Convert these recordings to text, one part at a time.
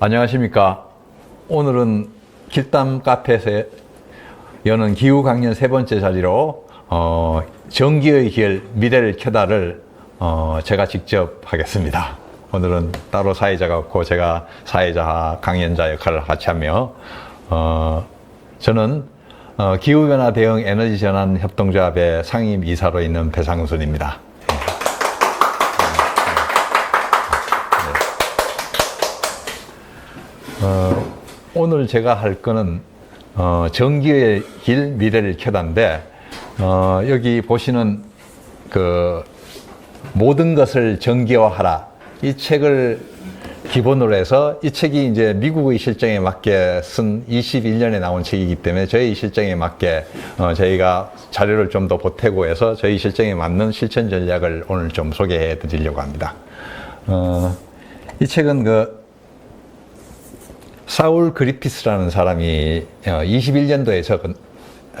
안녕하십니까. 오늘은 길담 카페에서 여는 기후 강연 세 번째 자리로 전기의 길 미래를 켜다를 제가 직접 하겠습니다. 오늘은 따로 사회자가 없고 제가 사회자 강연자 역할을 같이 하며 저는 기후변화 대응 에너지 전환 협동조합의 상임 이사로 있는 배상순입니다. 오늘 제가 할 거는 전기의 길 미래를 켜다인데 여기 보시는 그 모든 것을 전기화하라 이 책을 기본으로 해서 이 책이 이제 미국의 실정에 맞게 쓴 21년에 나온 책이기 때문에 저희 실정에 맞게 저희가 자료를 좀 더 보태고 해서 저희 실정에 맞는 실천 전략을 오늘 좀 소개해 드리려고 합니다. 이 책은 그 사울 그리피스라는 사람이 21년도에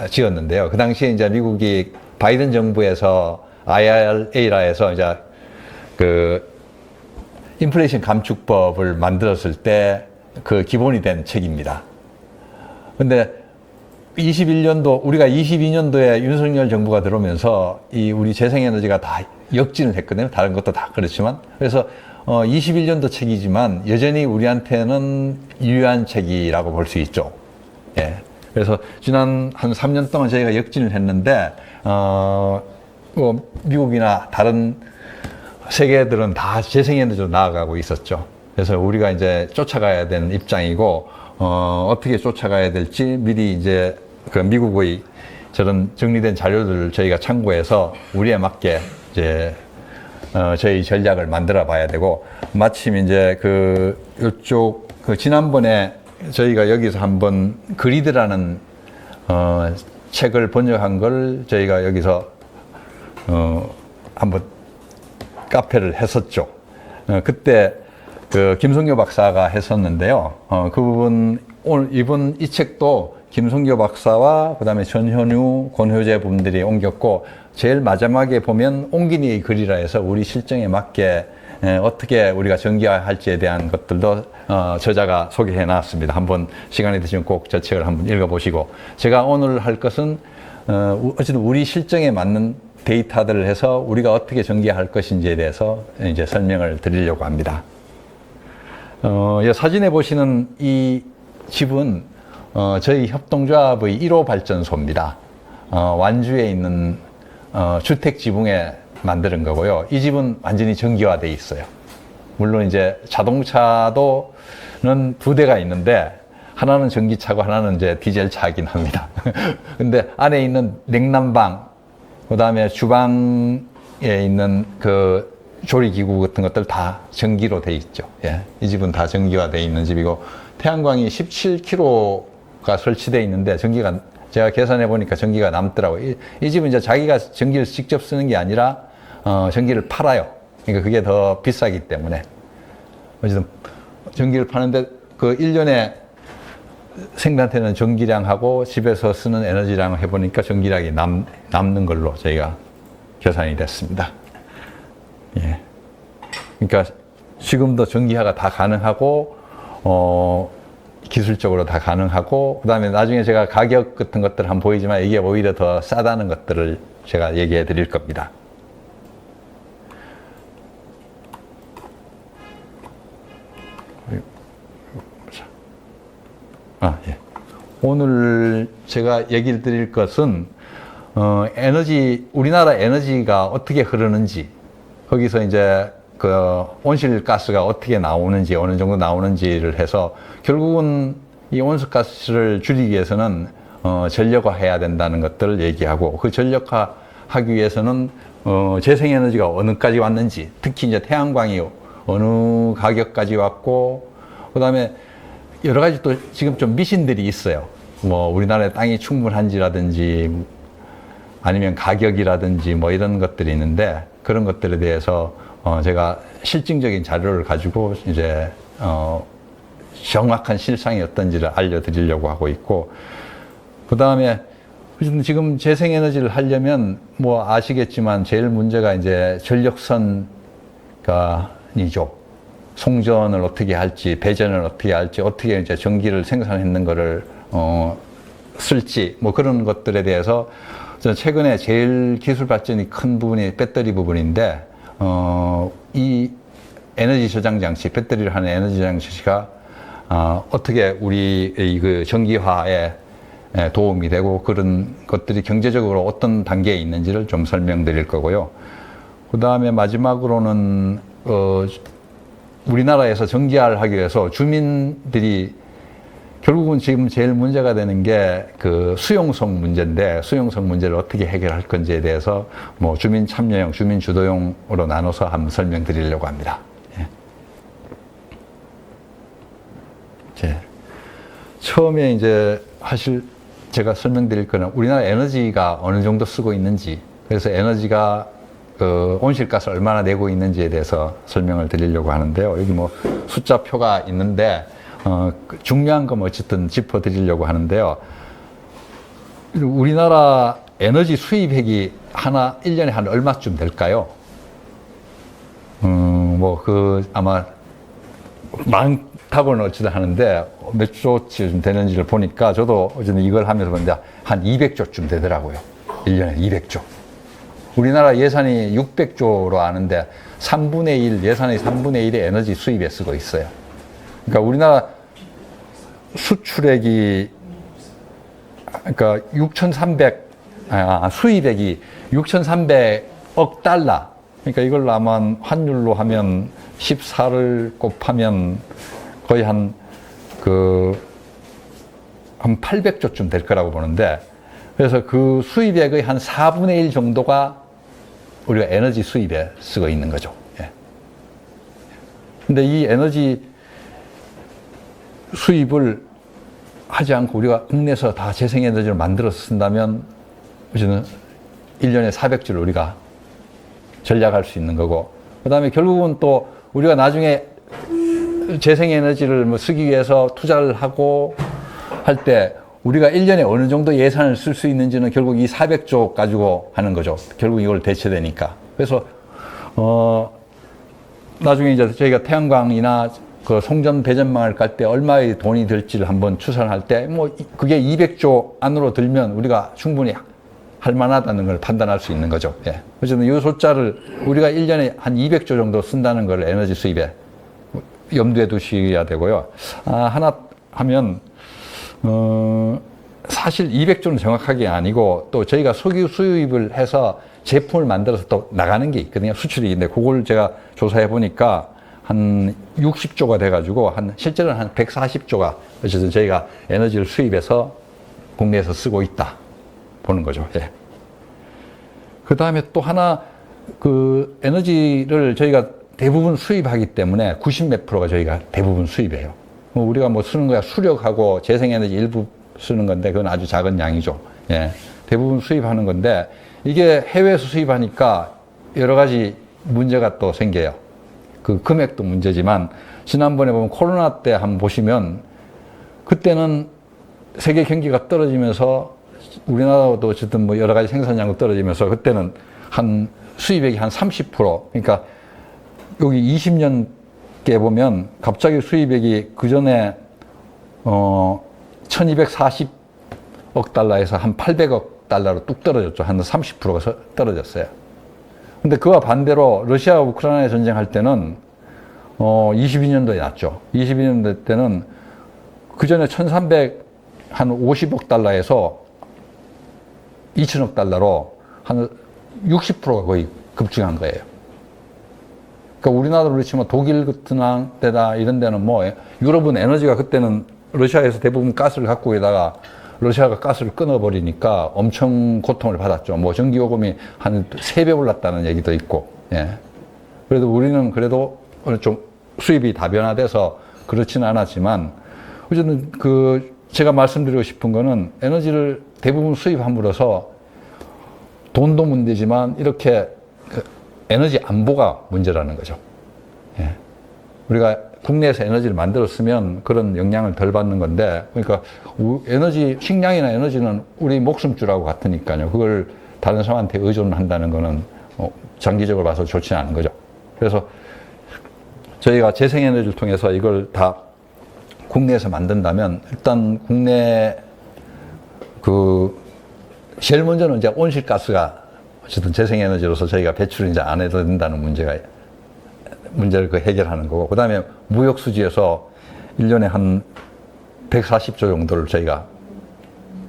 지었는데요. 그 당시에 이제 미국이 바이든 정부에서 IRA라 해서 이제 그 인플레이션 감축법을 만들었을 때 그 기본이 된 책입니다. 근데 21년도, 우리가 22년도에 윤석열 정부가 들어오면서 이 우리 재생에너지가 다 역진을 했거든요. 다른 것도 다 그렇지만. 그래서 21년도 책이지만 여전히 우리한테는 유효한 책이라고 볼 수 있죠. 예. 그래서 지난 한 3년 동안 저희가 역진을 했는데, 미국이나 다른 세계들은 다 재생에너지로 나아가고 있었죠. 그래서 우리가 이제 쫓아가야 되는 입장이고, 어떻게 쫓아가야 될지 미리 이제 그 미국의 저런 정리된 자료들을 저희가 참고해서 우리에 맞게 이제 저희 전략을 만들어 봐야 되고, 마침 이제 요쪽, 지난번에 저희가 여기서 한번 그리드라는, 책을 번역한 걸 저희가 여기서, 한번 카페를 했었죠. 그때 김성교 박사가 했었는데요. 그 부분, 이번 이 책도 김성교 박사와 그 다음에 전현우, 권효재 분들이 옮겼고, 제일 마지막에 보면 옹긴이의 글이라 해서 우리 실정에 맞게 어떻게 우리가 전기화할지에 대한 것들도 저자가 소개해 놨습니다. 한번 시간이 되시면 꼭 저 책을 한번 읽어보시고, 제가 오늘 할 것은 어쨌든 우리 실정에 맞는 데이터들을 해서 우리가 어떻게 전기화할 것인지에 대해서 이제 설명을 드리려고 합니다. 사진에 보시는 이 집은 저희 협동조합의 1호 발전소입니다. 완주에 있는 주택 지붕에 만드는 거고요. 이 집은 완전히 전기화되어 있어요. 물론 이제 자동차도는 2대가 있는데 하나는 전기차고 하나는 이제 디젤차이긴 합니다. 근데 안에 있는 냉난방, 그 다음에 주방에 있는 그 조리기구 같은 것들 다 전기로 돼 있죠. 예. 이 집은 다 전기화되어 있는 집이고, 태양광이 17kW가 설치되어 있는데 전기가, 제가 계산해 보니까 전기가 남더라고요. 이 집은 이제 자기가 전기를 직접 쓰는 게 아니라 전기를 팔아요. 그러니까 그게 더 비싸기 때문에. 어쨌든 전기를 파는데 그 1년에 생산되는 전기량하고 집에서 쓰는 에너지량을 해보니까 전기량이 남는 걸로 저희가 계산이 됐습니다. 예. 그러니까 지금도 전기화가 다 가능하고, 기술적으로 다 가능하고, 그 다음에 나중에 제가 가격 같은 것들을 한번 보이지만 이게 오히려 더 싸다는 것들을 제가 얘기해 드릴 겁니다. 예. 오늘 제가 얘기를 드릴 것은, 우리나라 에너지가 어떻게 흐르는지, 거기서 이제 온실가스가 어떻게 나오는지, 어느 정도 나오는지를 해서, 결국은 이 온실가스를 줄이기 위해서는 전력화해야 된다는 것들을 얘기하고, 그 전력화하기 위해서는 재생에너지가 어느까지 왔는지, 특히 이제 태양광이 어느 가격까지 왔고, 그 다음에 여러 가지 또 지금 좀 미신들이 있어요. 뭐 우리나라에 땅이 충분한지라든지 아니면 가격이라든지 뭐 이런 것들이 있는데, 그런 것들에 대해서 제가 실증적인 자료를 가지고 이제 정확한 실상이 어떤지를 알려드리려고 하고 있고, 그 다음에 지금 재생에너지를 하려면 뭐 아시겠지만 제일 문제가 이제 전력선이죠. 송전을 어떻게 할지, 배전을 어떻게 할지, 어떻게 이제 전기를 생산했는 거를 쓸지, 뭐 그런 것들에 대해서 저는 최근에 제일 기술 발전이 큰 부분이 배터리 부분인데, 이 에너지 저장 장치, 배터리를 하는 에너지 장치가 어떻게 우리의 그 전기화에 도움이 되고 그런 것들이 경제적으로 어떤 단계에 있는지를 좀 설명드릴 거고요. 그 다음에 마지막으로는 우리나라에서 전기화를 하기 위해서 주민들이 결국은 지금 제일 문제가 되는 게 그 수용성 문제인데, 수용성 문제를 어떻게 해결할 건지에 대해서 뭐 주민 참여형, 주민 주도형으로 나눠서 한번 설명드리려고 합니다. 처음에 이제 제가 설명드릴 거는 우리나라 에너지가 어느 정도 쓰고 있는지, 그래서 에너지가 온실가스 얼마나 내고 있는지에 대해서 설명을 드리려고 하는데요. 여기 뭐 숫자표가 있는데 중요한 건 어쨌든 짚어드리려고 하는데요. 우리나라 에너지 수입액이 1년에 한 얼마쯤 될까요? 아마 많다고는 어찌다 하는데 몇 조쯤 되는지를 보니까 저도 어쨌든 이걸 하면서 보는데 한 200조쯤 되더라고요. 1년에 200조. 우리나라 예산이 600조로 아는데 3분의 1, 예산의 3분의 1의 에너지 수입에 쓰고 있어요. 그러니까 우리나라 수출액이, 그러니까 수입액이 6,300억 달러. 그러니까 이걸 아마 환율로 하면 14를 곱하면 거의 한 800조쯤 될 거라고 보는데, 그래서 그 수입액의 한 4분의 1 정도가 우리가 에너지 수입에 쓰고 있는 거죠. 예. 근데 이 에너지 수입을 하지 않고 우리가 국내에서 다 재생에너지를 만들어서 쓴다면, 저는 1년에 400조를 우리가 절약할 수 있는 거고, 그 다음에 결국은 또 우리가 나중에 재생에너지를 쓰기 위해서 투자를 하고 할 때 우리가 1년에 어느 정도 예산을 쓸 수 있는지는 결국 이 400조 가지고 하는 거죠. 결국 이걸 대체되니까. 그래서, 나중에 이제 저희가 태양광이나 그 송전 배전망을 깔 때 얼마의 돈이 들지를 한번 추산할 때, 그게 200조 안으로 들면 우리가 충분히 할 만하다는 걸 판단할 수 있는 거죠. 예. 어쨌든 이 숫자를 우리가 1년에 한 200조 정도 쓴다는 걸 에너지 수입에 염두에 두셔야 되고요. 하나 하면, 사실 200조는 정확하게 아니고 또 저희가 석유 수입을 해서 제품을 만들어서 또 나가는 게 있거든요. 수출이. 근데 그걸 제가 조사해 보니까 한 60조가 돼가지고 실제로는 한 140조가 어쨌든 저희가 에너지를 수입해서 국내에서 쓰고 있다 보는 거죠. 예. 그 다음에 또 하나, 에너지를 저희가 대부분 수입하기 때문에 90 몇 프로가 저희가 대부분 수입해요. 우리가 쓰는 거야 수력하고 재생에너지 일부 쓰는 건데 그건 아주 작은 양이죠. 예. 대부분 수입하는 건데 이게 해외에서 수입하니까 여러 가지 문제가 또 생겨요. 그 금액도 문제지만 지난번에 보면 코로나 때 한번 보시면 그때는 세계 경기가 떨어지면서 우리나라도 어쨌든 여러 가지 생산량도 떨어지면서 그때는 수입액이 한 30%, 그러니까 여기 20년께 보면 갑자기 수입액이 그 전에 1240억 달러에서 한 800억 달러로 뚝 떨어졌죠. 한 30%가 떨어졌어요. 근데 그와 반대로 러시아와 우크라이나 전쟁할 때는 22년도에 났죠. 22년도 때는 그 전에 1350억 달러에서 2000억 달러로 한 60%가 거의 급증한 거예요. 그러니까 우리나라로 그렇지만 독일 같은 데다 이런 데는 유럽은 에너지가 그때는 러시아에서 대부분 가스를 갖고 있다가 러시아가 가스를 끊어버리니까 엄청 고통을 받았죠. 전기요금이 한 3배 올랐다는 얘기도 있고, 예. 그래도 우리는 그래도 좀 수입이 다변화돼서 그렇지는 않았지만, 어쨌든 제가 말씀드리고 싶은 거는 에너지를 대부분 수입함으로써 돈도 문제지만 이렇게 에너지 안보가 문제라는 거죠. 예. 우리가 국내에서 에너지를 만들었으면 그런 영향을 덜 받는 건데, 그러니까 식량이나 에너지는 우리 목숨줄하고 같으니까요. 그걸 다른 사람한테 의존한다는 거는 장기적으로 봐서 좋지 않은 거죠. 그래서 저희가 재생에너지를 통해서 이걸 다 국내에서 만든다면 일단 국내 제일 먼저는 이제 온실가스가 어쨌든 재생에너지로서 저희가 배출을 이제 안 해도 된다는 문제를 해결하는 거고, 그 다음에 무역수지에서 1년에 한 140조 정도를 저희가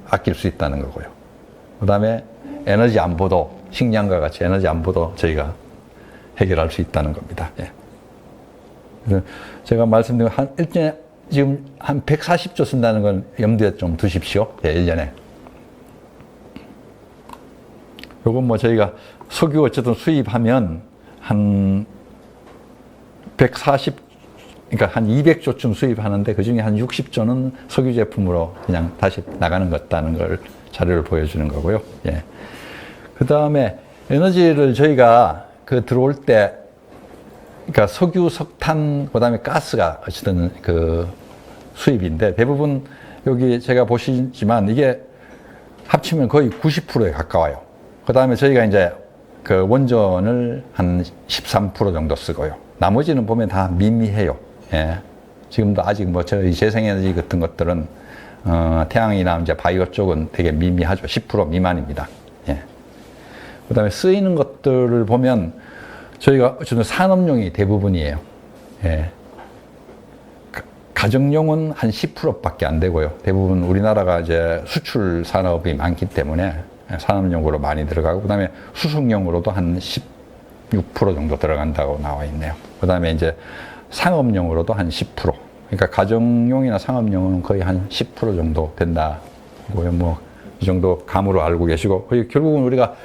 아낄 수 있다는 거고요. 그 다음에 에너지 안보도, 식량과 같이 에너지 안보도 저희가 해결할 수 있다는 겁니다. 예. 그래서 제가 말씀드린 일년에 지금 한 140조 쓴다는 건 염두에 좀 두십시오. 예, 1년에. 요건 뭐 저희가 석유 어쨌든 수입하면 한 그러니까 한 200조쯤 수입하는데 그 중에 한 60조는 석유 제품으로 그냥 다시 나가는 것 같다는 걸 자료를 보여주는 거고요. 예. 그 다음에 에너지를 저희가 들어올 때, 그러니까 석유, 석탄, 그 다음에 가스가 어쨌든 수입인데 대부분 여기 제가 보시지만 이게 합치면 거의 90%에 가까워요. 그 다음에 저희가 이제 원전을 한 13% 정도 쓰고요. 나머지는 보면 다 미미해요. 예. 지금도 아직 뭐 저희 재생에너지 같은 것들은 태양이나 이제 바이오 쪽은 되게 미미하죠. 10% 미만입니다. 예. 그 다음에 쓰이는 것들을 보면 저희가 어쨌든 산업용이 대부분이에요. 예. 가정용은 한 10%밖에 안 되고요. 대부분 우리나라가 이제 수출 산업이 많기 때문에 산업용으로 많이 들어가고, 그 다음에 수송용으로도 한 16% 정도 들어간다고 나와 있네요. 그 다음에 이제 상업용으로도 한 10%. 그러니까 가정용이나 상업용은 거의 한 10% 정도 된다고요. 뭐, 이 정도 감으로 알고 계시고, 결국은 우리가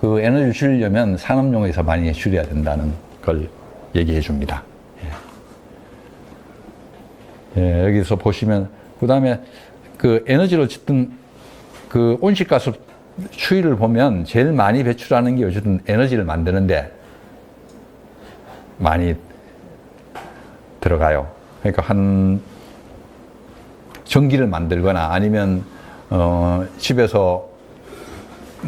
에너지를 줄이려면 산업용에서 많이 줄여야 된다는 걸 얘기해 줍니다. 예. 예, 여기서 보시면, 그 다음에 에너지를 어쨌든 온실가스 추이를 보면 제일 많이 배출하는 게 어쨌든 에너지를 만드는데 많이 들어가요. 그러니까 전기를 만들거나 아니면 집에서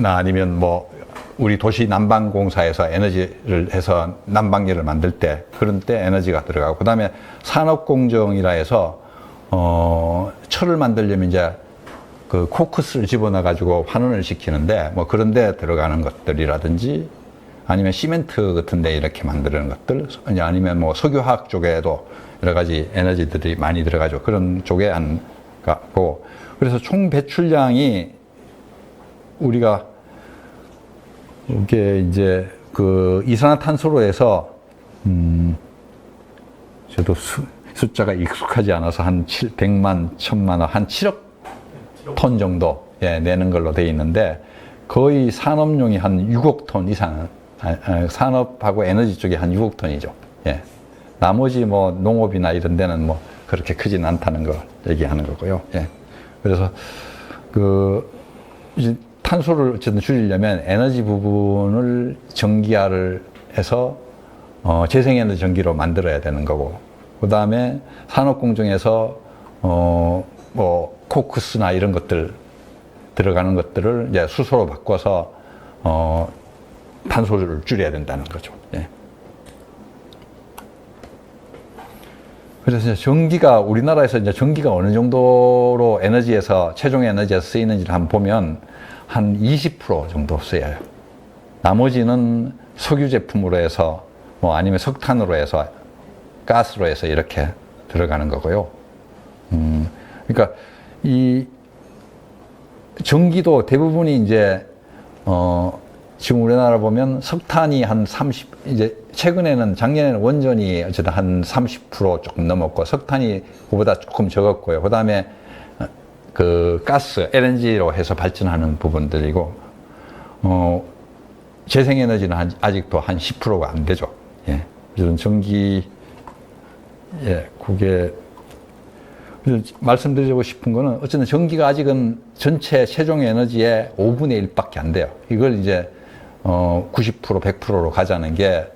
아니면 뭐 우리 도시 난방공사에서 에너지를 해서 난방기를 만들 때 그런 때 에너지가 들어가고, 그 다음에 산업공정이라 해서 철을 만들려면 이제 코크스를 집어넣어가지고 환원을 시키는데, 뭐 그런 데 들어가는 것들이라든지, 아니면 시멘트 같은 데 이렇게 만드는 것들, 아니면 뭐 석유화학 쪽에도 여러 가지 에너지들이 많이 들어가죠. 그런 쪽에 가고, 그래서 총 배출량이 우리가 이게 이제 이산화탄소로 해서, 저도 숫자가 익숙하지 않아서 한 100만, 1000만, 한 7억 톤 정도 내는 걸로 돼 있는데, 거의 산업용이 한 6억 톤 이상, 산업하고 에너지 쪽이 한 6억 톤이죠. 예. 나머지 뭐 농업이나 이런 데는 뭐 그렇게 크진 않다는 걸 얘기하는 거고요. 예. 그래서 이제 탄소를 어쨌든 줄이려면 에너지 부분을 전기화를 해서 재생에너지 전기로 만들어야 되는 거고, 그 다음에 산업공정에서 뭐 코크스나 이런 것들 들어가는 것들을 이제 수소로 바꿔서 탄소를 줄여야 된다는 거죠. 예. 그래서 전기가 우리나라에서 이제 전기가 어느 정도로 에너지에서 최종 에너지에서 쓰이는지를 한번 보면 한 20% 정도 쓰여요. 나머지는 석유 제품으로 해서 뭐 아니면 석탄으로 해서 가스로 해서 이렇게 들어가는 거고요. 그러니까 이 전기도 대부분이 이제 지금 우리나라 보면 석탄이 한 30, 이제 최근에는 작년에는 원전이 어쨌든 한 30% 조금 넘었고, 석탄이 그보다 조금 적었고요. 그 다음에 가스, LNG로 해서 발전하는 부분들이고, 재생에너지는 아직도 한 10%가 안 되죠. 예. 이런 전기, 예, 그게, 말씀드리고 싶은 거는 어쨌든 전기가 아직은 전체 최종 에너지의 5분의 1밖에 안 돼요. 이걸 이제 90%, 100%로 가자는 게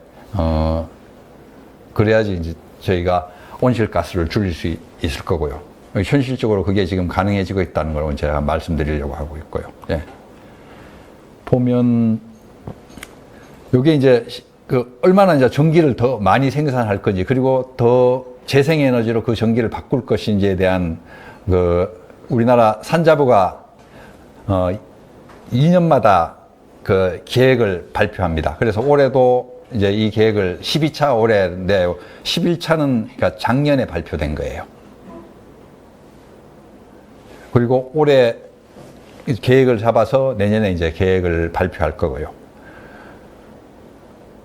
그래야지 이제 저희가 온실가스를 줄일 수 있을 거고요. 현실적으로 그게 지금 가능해지고 있다는 걸 제가 말씀드리려고 하고 있고요. 예. 보면 요게 이제 얼마나 이제 전기를 더 많이 생산할 건지, 그리고 더 재생에너지로 그 전기를 바꿀 것인지에 대한 우리나라 산자부가 2년마다 그 계획을 발표합니다. 그래서 올해도 이제 이 계획을 12차 올해인데 11차는 그러니까 작년에 발표된 거예요. 그리고 올해 계획을 잡아서 내년에 이제 계획을 발표할 거고요.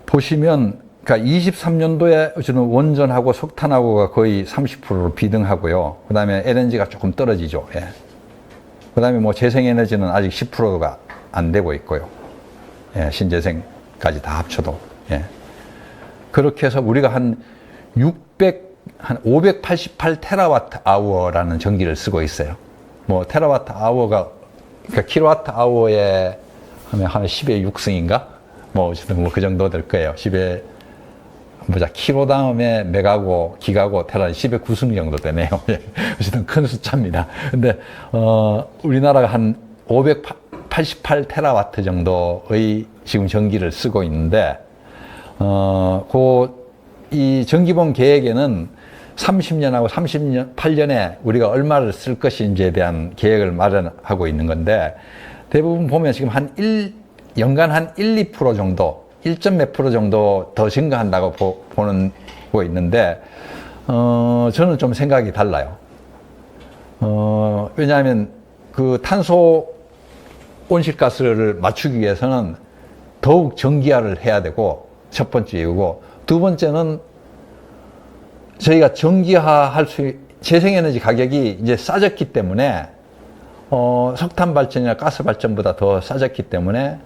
보시면 그러니까 23년도에 저는 원전하고 석탄하고가 거의 30%로 비등하고요. 그 다음에 LNG가 조금 떨어지죠. 예. 그 다음에 뭐 재생에너지는 아직 10%가 안 되고 있고요. 예, 신재생까지 다 합쳐도. 예. 그렇게 해서 우리가 한 588 테라와트 아워라는 전기를 쓰고 있어요. 뭐 테라와트 아워가 그러니까 킬로와트 아워에 하면 한 10의 6승인가? 뭐 어쨌든 뭐 그 정도 될 거예요. 10의 킬로 다음에 메가고 기가고 테라 10의 9승 정도 되네요. 어쨌든 큰 숫자입니다. 근데 우리나라가 한 588 테라와트 정도의 지금 전기를 쓰고 있는데 이 전기본 계획에는 30년하고 38년에 우리가 얼마를 쓸 것인지에 대한 계획을 마련하고 있는 건데, 대부분 보면 지금 연간 한 1, 2% 정도, 1점 몇 프로 정도 더 증가한다고 보고 있는데, 저는 좀 생각이 달라요. 왜냐하면 그 탄소 온실가스를 맞추기 위해서는 더욱 전기화를 해야 되고, 첫 번째 이유고, 두 번째는 저희가 재생에너지 가격이 이제 싸졌기 때문에, 석탄 발전이나 가스 발전보다 더 싸졌기 때문에,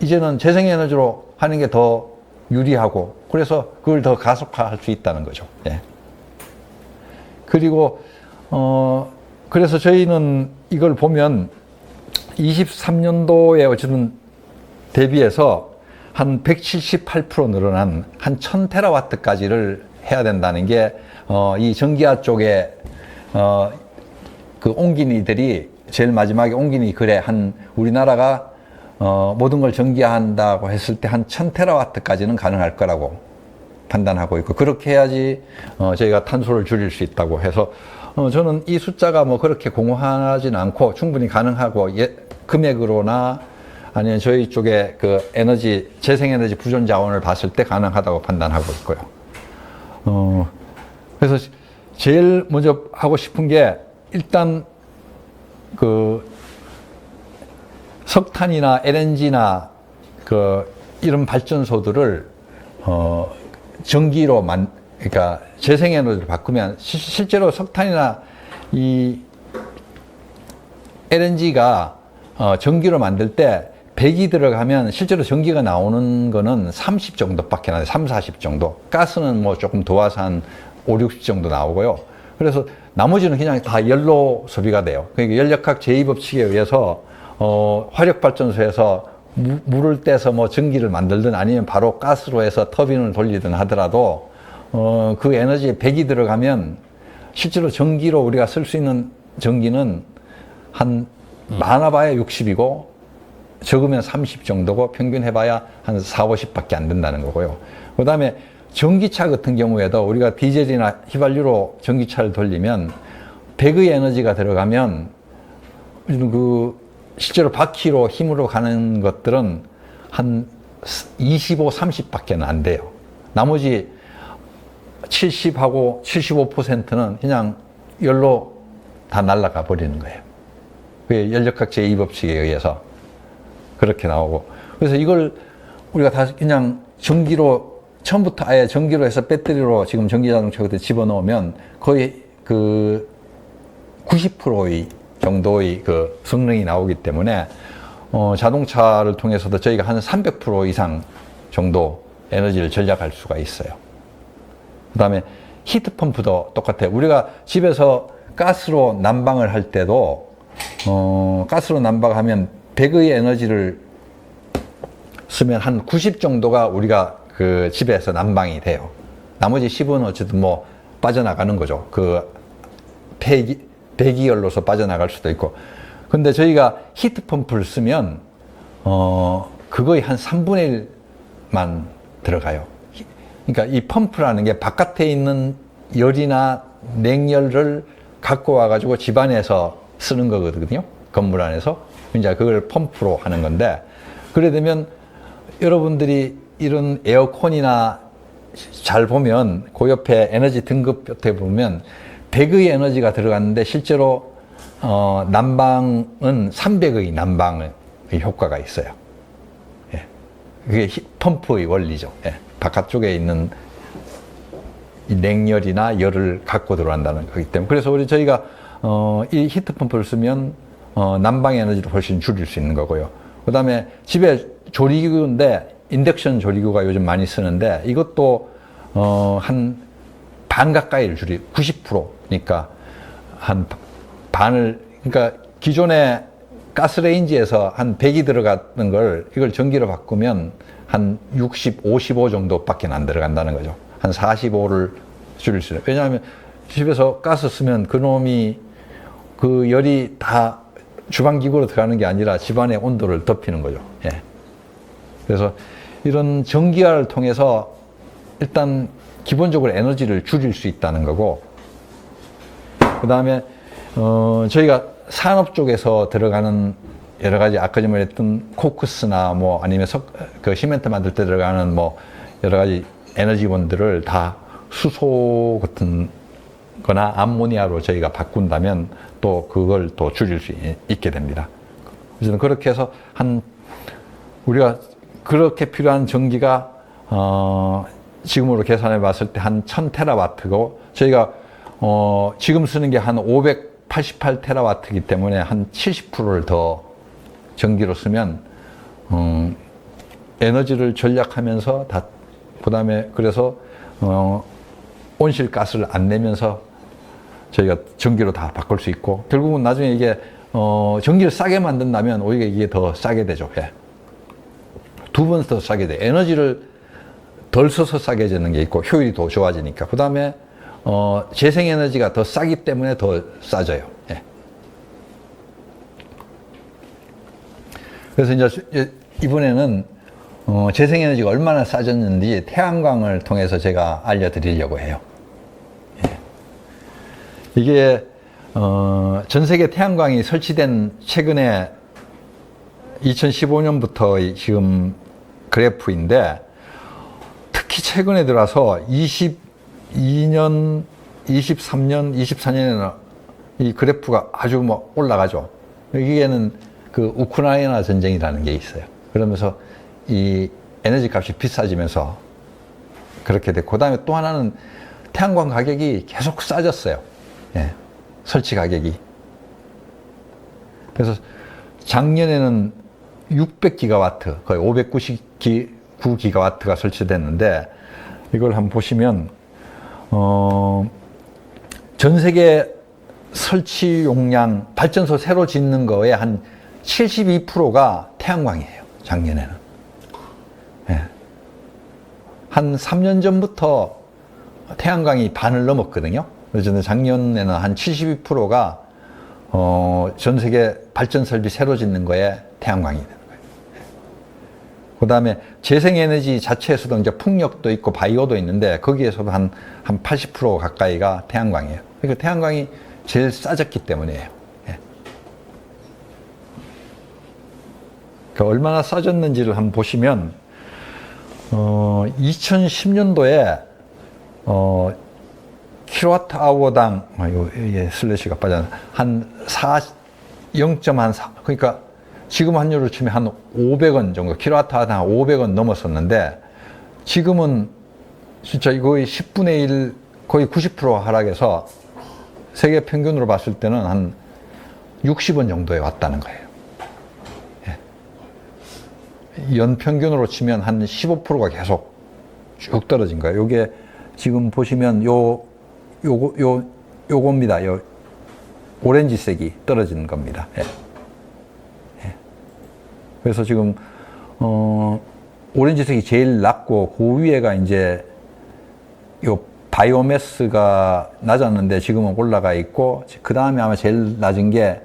이제는 재생에너지로 하는 게 더 유리하고, 그래서 그걸 더 가속화할 수 있다는 거죠. 예. 그리고, 그래서 저희는 이걸 보면 23년도에 어쨌든 대비해서 한 178% 늘어난 한 1000테라와트까지를 해야 된다는 게, 이 전기화 쪽에, 그 옹기니들이 제일 마지막에 옹기니 글에 우리나라가, 모든 걸 전기화한다고 했을 때 한 1000테라와트까지는 가능할 거라고 판단하고 있고, 그렇게 해야지, 저희가 탄소를 줄일 수 있다고 해서, 저는 이 숫자가 뭐 그렇게 공허하진 않고 충분히 가능하고, 금액으로나 아니면 저희 쪽에 그 재생에너지 부존 자원을 봤을 때 가능하다고 판단하고 있고요. 그래서 제일 먼저 하고 싶은 게, 일단 그 석탄이나 LNG나 이런 발전소들을 전기로 그러니까 재생에너지로 바꾸면, 실제로 석탄이나 이 LNG가 전기로 만들 때 100이 들어가면 실제로 전기가 나오는 거는 30 정도밖에 안 돼요. 3, 40 정도. 가스는 뭐 조금 더 와서 한 5, 60 정도 나오고요. 그래서 나머지는 그냥 다 열로 소비가 돼요. 그러니까 연력학 제2법칙에 의해서 화력발전소에서 물을 떼서 뭐 전기를 만들든 아니면 바로 가스로 해서 터빈을 돌리든 하더라도 그 에너지에 100이 들어가면 실제로 전기로 우리가 쓸 수 있는 전기는 한 많아봐야 60이고 적으면 30 정도고 평균 해봐야 한 4, 50밖에 안 된다는 거고요. 그 다음에 전기차 같은 경우에도 우리가 디젤이나 휘발유로 전기차를 돌리면 100의 에너지가 들어가면 실제로 바퀴로 힘으로 가는 것들은 한 25, 30밖에는 안 돼요. 나머지 70하고 75%는 그냥 열로 다 날아가 버리는 거예요. 그게 연력학 제2법칙에 의해서 그렇게 나오고. 그래서 이걸 우리가 다 그냥 전기로, 처음부터 아예 전기로 해서 배터리로 지금 전기자동차 그때 집어넣으면 거의 90%의 정도의 그 성능이 나오기 때문에, 자동차를 통해서도 저희가 한 300% 이상 정도 에너지를 절약할 수가 있어요. 그 다음에 히트펌프도 똑같아요. 우리가 집에서 가스로 난방을 할 때도, 가스로 난방하면 100의 에너지를 쓰면 한 90 정도가 우리가 그 집에서 난방이 돼요. 나머지 10은 어쨌든 뭐 빠져나가는 거죠. 배기열로서 빠져나갈 수도 있고. 근데 저희가 히트펌프를 쓰면, 그거의 한 3분의 만 들어가요. 그러니까 이 펌프라는 게 바깥에 있는 열이나 냉열을 갖고 와가지고 집 안에서 쓰는 거거든요. 건물 안에서. 이제 그걸 펌프로 하는 건데, 그래 되면 여러분들이 이런 에어컨이나 잘 보면 그 옆에 에너지 등급 옆에 보면 100의 에너지가 들어갔는데 실제로 난방은 300의 난방의 효과가 있어요. 예. 그게 펌프의 원리죠. 예. 바깥쪽에 있는 이 냉열이나 열을 갖고 들어간다는 거기 때문에. 그래서 저희가 이 히트 펌프를 쓰면 난방 에너지를 훨씬 줄일 수 있는 거고요. 그 다음에 집에 조리기구인데 인덕션 조리기구가 요즘 많이 쓰는데 이것도 한 반 가까이를 줄이 90%니까 한 반을, 그러니까 기존에 가스레인지에서 한 100이 들어갔던 걸 이걸 전기로 바꾸면 한 60, 55 정도밖에 안 들어간다는 거죠. 한 45를 줄일 수 있어요. 왜냐하면 집에서 가스 쓰면 그놈이 그 열이 다 주방기구로 들어가는 게 아니라 집안의 온도를 덮이는 거죠. 예. 그래서 이런 전기화를 통해서 일단 기본적으로 에너지를 줄일 수 있다는 거고, 그 다음에 저희가 산업 쪽에서 들어가는 여러 가지 아까 전에 말했던 코크스나 뭐 아니면 그 시멘트 만들 때 들어가는 뭐 여러 가지 에너지원들을 다 수소 같은 거나 암모니아로 저희가 바꾼다면 또 그걸 또 줄일 수 있게 됩니다. 그래서 그렇게 해서 우리가 그렇게 필요한 전기가 지금으로 계산해 봤을 때 한 1000테라와트고 저희가 지금 쓰는 게 한 588테라와트이기 때문에 한 70%를 더 전기로 쓰면 에너지를 절약하면서 그다음에 그래서 온실가스를 안 내면서 저희가 전기로 다 바꿀 수 있고, 결국은 나중에 이게 전기를 싸게 만든다면 오히려 이게 더 싸게 되죠. 예. 두 번 더 싸게 돼. 에너지를 덜 써서 싸게 되는 게 있고 효율이 더 좋아지니까. 그 다음에 재생에너지가 더 싸기 때문에 더 싸져요. 예. 그래서 이제 이번에는 재생에너지가 얼마나 싸졌는지 태양광을 통해서 제가 알려드리려고 해요. 예. 이게 전 세계 태양광이 설치된 최근에 2015년부터 지금 그래프인데, 특히 최근에 들어서 22년, 23년, 24년에는 이 그래프가 아주 뭐 올라가죠. 여기에는 그 우크라이나 전쟁이라는 게 있어요. 그러면서 이 에너지 값이 비싸지면서 그렇게 됐고, 그 다음에 또 하나는 태양광 가격이 계속 싸졌어요. 예, 설치 가격이. 그래서 작년에는 600기가와트, 거의 599기가와트가 설치됐는데, 이걸 한번 보시면 전 세계 설치 용량, 발전소 새로 짓는 거에 한 72%가 태양광이에요, 작년에는. 예. 한 3년 전부터 태양광이 반을 넘었거든요. 그래서 작년에는 한 72%가 전 세계 발전 설비 새로 짓는 거에 태양광이 되는 거예요. 그 다음에 재생에너지 자체에서도 이제 풍력도 있고 바이오도 있는데 거기에서도 한 80% 가까이가 태양광이에요. 그러니까 태양광이 제일 싸졌기 때문이에요. 예. 그러니까 얼마나 싸졌는지를 한번 보시면 2010년도에 킬로와트 아워당 이게 슬래시가 빠졌나 한 0.4, 그러니까 지금 환율로 치면 한 500원 정도, 킬로와트 아워당 500원 넘었었는데 지금은 진짜 거의 10분의 1, 거의 90% 하락해서 세계 평균으로 봤을 때는 한 60원 정도에 왔다는 거예요. 예. 연 평균으로 치면 한 15%가 계속 쭉 떨어진 거예요. 요게 지금 보시면 요겁니다. 요 오렌지색이 떨어지는 겁니다. 예. 예. 그래서 지금 오렌지색이 제일 낮고 그 위에가 이제 요 바이오매스가 낮았는데 지금은 올라가 있고, 그 다음에 아마 제일 낮은 게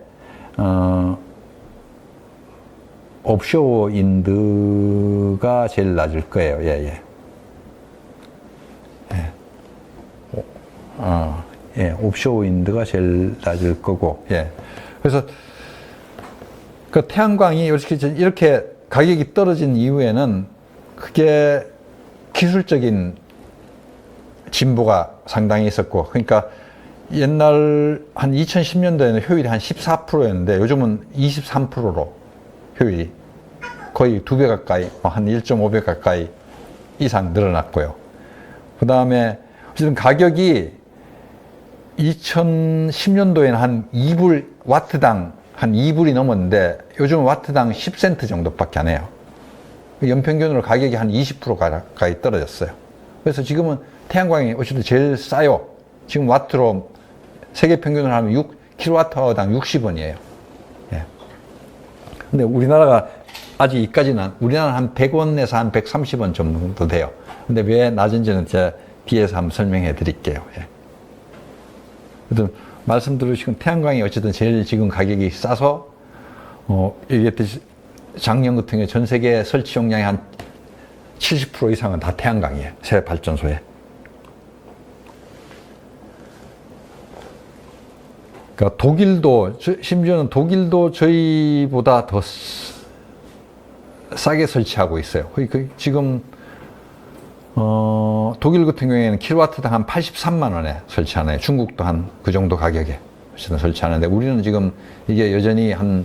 옵쇼어 윈드가 제일 낮을 거예요. 예, 예. 예. 예, 옵쇼어 윈드가 제일 낮을 거고, 예. 그래서 그 태양광이 이렇게 가격이 떨어진 이후에는 그게 기술적인 진보가 상당히 있었고, 그러니까 옛날 한 2010년도에는 효율이 한 14%였는데 요즘은 23%로 효율이 거의 2배 가까이, 한 1.5배 가까이 이상 늘어났고요. 그 다음에 어쨌든 가격이 2010년도에는 한 2불, 와트당 한 2불이 넘었는데 요즘은 와트당 10센트 정도밖에 안 해요. 연평균으로 가격이 한 20% 가까이 떨어졌어요. 그래서 지금은 태양광이 어쨌든 제일 싸요. 지금 와트로 세계 평균으로 하면 6kWh당 60원이에요. 예. 근데 우리나라가 아직 이까지는, 우리나라는 한 100원에서 한 130원 정도 돼요. 근데 왜 낮은지는 제가 뒤에서 한번 설명해 드릴게요. 예. 그래도 말씀 들으시고 태양광이 어쨌든 제일 지금 가격이 싸서, 얘기했듯이 작년 같은 경우에 전 세계 설치 용량의 한 70% 이상은 다 태양광이에요. 새 발전소에. 그러니까 독일도, 심지어는 독일도 저희보다 더 싸게 설치하고 있어요. 지금, 독일 같은 경우에는 킬로와트당 한 83만 원에 설치하네요. 중국도 한 그 정도 가격에 설치하는데 우리는 지금 이게 여전히 한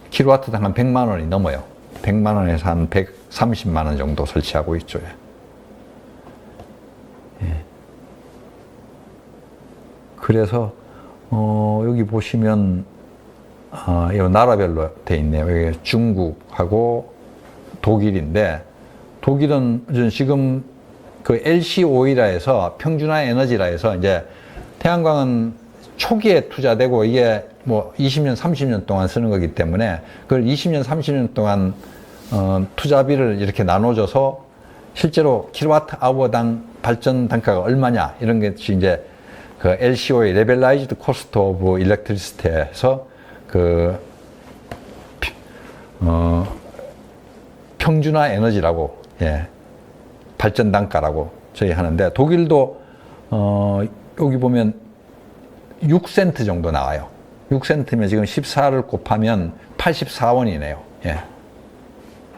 킬로와트당 한 100만 원이 넘어요. 100만 원에서 한 130만 원 정도 설치하고 있죠. 예. 그래서 여기 보시면 이 나라별로 돼 있네요. 여기 중국하고 독일인데 독일은 지금 그 LCOE라 해서 평준화 에너지라 해서 이제 태양광은 초기에 투자되고 이게 뭐 20년, 30년 동안 쓰는 거기 때문에 그걸 20년, 30년 동안 투자비를 이렇게 나눠줘서 실제로 킬로와트 아워당 발전 단가가 얼마냐 이런 것이 이제 그 LCOE, Levelized Cost of Electricity에서 그 평준화 에너지라고, 예, 발전 단가라고 저희 하는데 독일도 여기 보면 6센트 정도 나와요. 6센트면 지금 14를 곱하면 84원이네요. 예.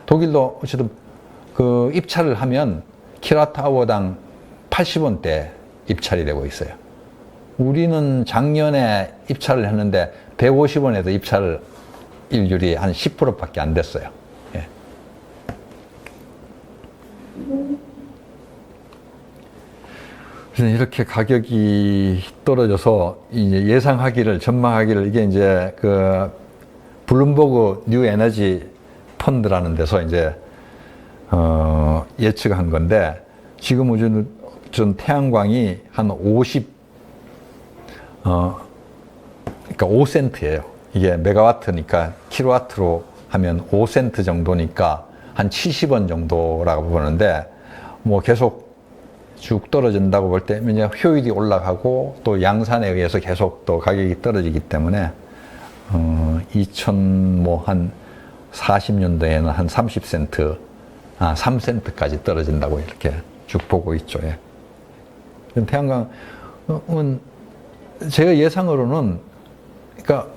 독일도 어쨌든 그 입찰을 하면 킬로와트아워당 80원대 입찰이 되고 있어요. 우리는 작년에 입찰을 했는데 150원에도 입찰 일률이 한 10%밖에 안 됐어요. 예. 그래서 이렇게 가격이 떨어져서 이제 예상하기를, 전망하기를, 이게 이제 그 블룸버그 뉴 에너지 펀드라는 데서 이제 예측한 건데 지금 우주는 전 태양광이 한 그러니까 5센트예요. 이게 메가와트니까 킬로와트로 하면 5센트 정도니까 한 70원 정도라고 보는데 뭐 계속 쭉 떨어진다고 볼 때, 왜냐하면 효율이 올라가고 또 양산에 의해서 계속 또 가격이 떨어지기 때문에 2000한 40년도에는 한 30센트, 3센트까지 떨어진다고 이렇게 쭉 보고 있죠. 예. 태양광은 제가 예상으로는, 그러니까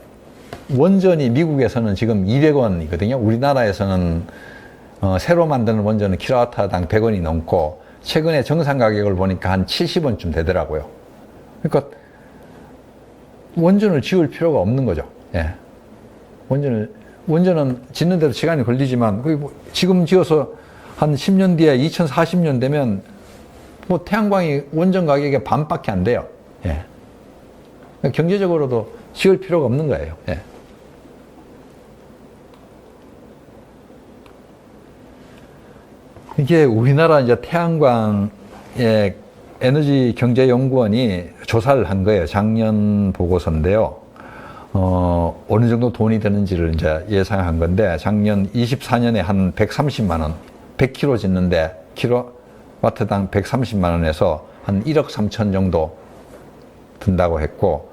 원전이 미국에서는 지금 200원이거든요. 우리나라에서는 새로 만드는 원전은 킬로와트당 100원이 넘고 최근에 정상 가격을 보니까 한 70원쯤 되더라고요. 그러니까 원전을 지을 필요가 없는 거죠. 예. 원전은 짓는 데도 시간이 걸리지만 지금 지어서 한 10년 뒤에 2040년 되면 뭐 태양광이 원전 가격의 반밖에 안 돼요. 예. 그러니까 경제적으로도 지을 필요가 없는 거예요. 예. 이게 우리나라 이제 태양광의 에너지 경제연구원이 조사를 한 거예요. 작년 보고서인데요. 어느 정도 돈이 드는지를 이제 예상한 건데, 작년 24년에 한 130만 원, 100kg 짓는데 킬로와트당 130만 원에서 한 1억 3천 정도 든다고 했고,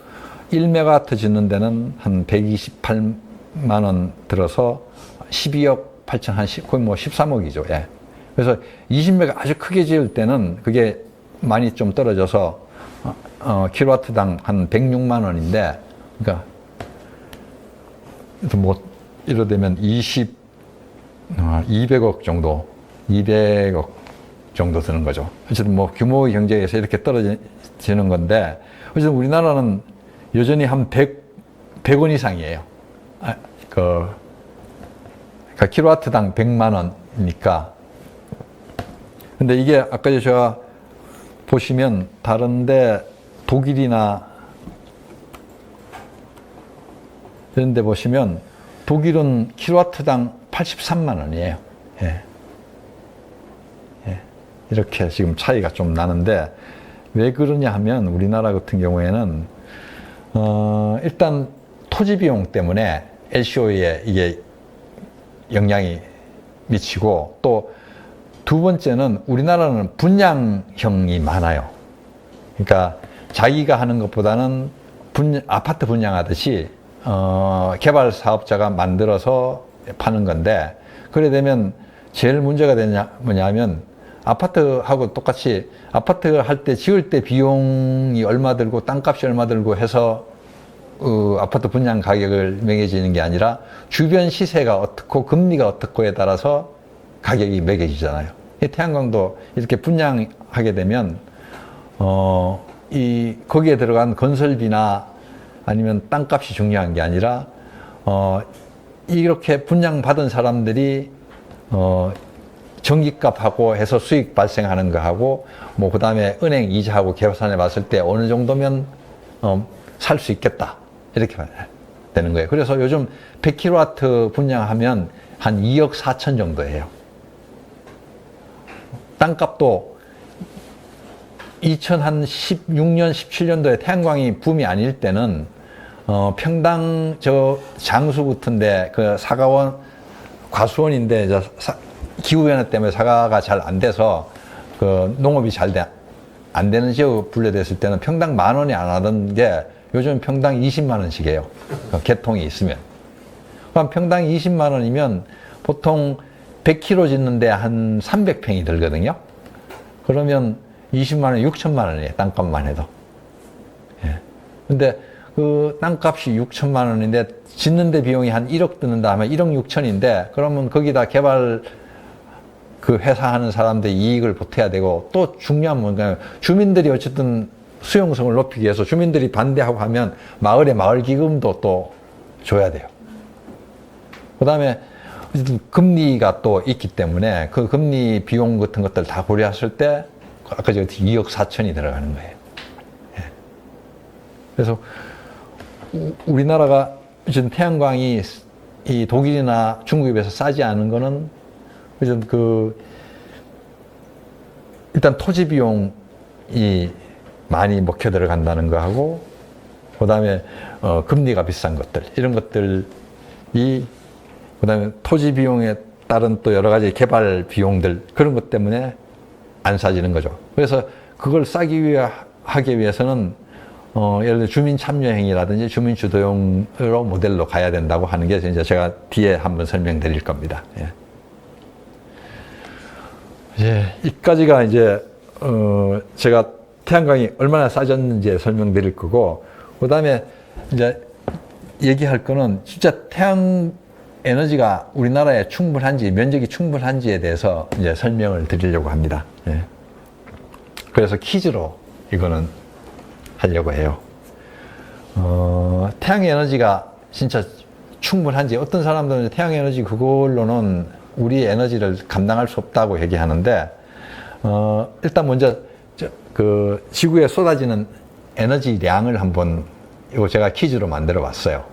1메가와트 짓는 데는 한 128만 원 들어서 12억 8천 거의 뭐 13억이죠. 예. 그래서 20메가 아주 크게 지을 때는 그게 많이 좀 떨어져서 킬로와트당 한 106만 원인데, 그러니까 뭐 이러되면 200억 정도, 200억 정도 드는 거죠. 어쨌든 뭐 규모의 경제에서 이렇게 떨어지는 건데, 어쨌든 우리나라는 여전히 한 100원 이상이에요. 그러니까 킬로와트당 100만 원이니까. 근데 이게 아까 제가 보시면 다른데 독일이나 이런 데 보시면 독일은 킬로와트당 83만 원이에요. 예. 예. 이렇게 지금 차이가 좀 나는데, 왜 그러냐 하면 우리나라 같은 경우에는 일단 토지 비용 때문에 LCO에 이게 영향이 미치고, 또 두 번째는 우리나라는 분양형이 많아요. 그러니까 자기가 하는 것보다는 아파트 분양하듯이 개발 사업자가 만들어서 파는 건데, 그래 되면 제일 문제가 뭐냐면 아파트하고 똑같이 아파트 할 때 지을 때 비용이 얼마 들고 땅값이 얼마 들고 해서 아파트 분양 가격을 매겨지는 게 아니라 주변 시세가 어떻고 금리가 어떻고에 따라서 가격이 매겨지잖아요. 태양광도 이렇게 분양하게 되면 거기에 들어간 건설비나 아니면 땅값이 중요한 게 아니라 이렇게 분양받은 사람들이 전기값하고 해서 수익 발생하는 거하고, 뭐 그 다음에 은행 이자하고 계산해 봤을 때 어느 정도면 살 수 있겠다, 이렇게 되는 거예요. 그래서 요즘 100kW 분양하면 한 2억 4천 정도 해요. 땅값도 2016년, 17년도에 태양광이 붐이 아닐 때는 평당 장수 같은데 그 사과원, 과수원인데 기후변화 때문에 사과가 잘 안 돼서 그 농업이 안 되는 지역 분류됐을 때는 평당 10,000원이 안 하던 게 요즘 평당 20만 원씩 해요. 개통이 있으면. 그럼 평당 20만 원이면 보통 100kg 짓는데 한 300평이 들거든요. 그러면 20만 원, 6천만 원이에요. 땅값만 해도. 예. 근데 그 땅값이 6천만 원인데 짓는데 비용이 한 1억 드는다 하면 1억 6천인데, 그러면 거기다 개발 그 회사 하는 사람들 이익을 보태야 되고, 또 중요한 뭔가 주민들이 어쨌든 수용성을 높이기 위해서 주민들이 반대하고 하면 마을에 마을 기금도 또 줘야 돼요. 그 다음에 금리가 또 있기 때문에 그 금리 비용 같은 것들 다 고려했을 때 아까 제가 2억 4천이 들어가는 거예요. 예. 그래서 우리나라가 지금 태양광이 이 독일이나 중국에 비해서 싸지 않은 거는 일단 토지 비용이 많이 먹혀 들어간다는 거하고, 그 다음에 금리가 비싼 것들, 이런 것들이, 그 다음에 토지 비용에 따른 또 여러 가지 개발 비용들, 그런 것 때문에 안 싸지는 거죠. 그래서 그걸 하기 위해서는 예를 들어 주민 참여행위라든지 주민 주도형으로 모델로 가야 된다고 하는 게 이제 제가 뒤에 한번 설명드릴 겁니다. 예. 이까지가 이제 제가 태양광이 얼마나 싸졌는지 설명드릴 거고, 그 다음에 이제 얘기할 거는 진짜 태양 에너지가 우리나라에 충분한지, 면적이 충분한지에 대해서 이제 설명을 드리려고 합니다. 예. 그래서 퀴즈로 이거는 하려고 해요. 태양 에너지가 진짜 충분한지, 어떤 사람들은 태양 에너지 그걸로는 우리 에너지를 감당할 수 없다고 얘기하는데, 일단 먼저 그 지구에 쏟아지는 에너지량을 한번 이거 제가 퀴즈로 만들어 봤어요.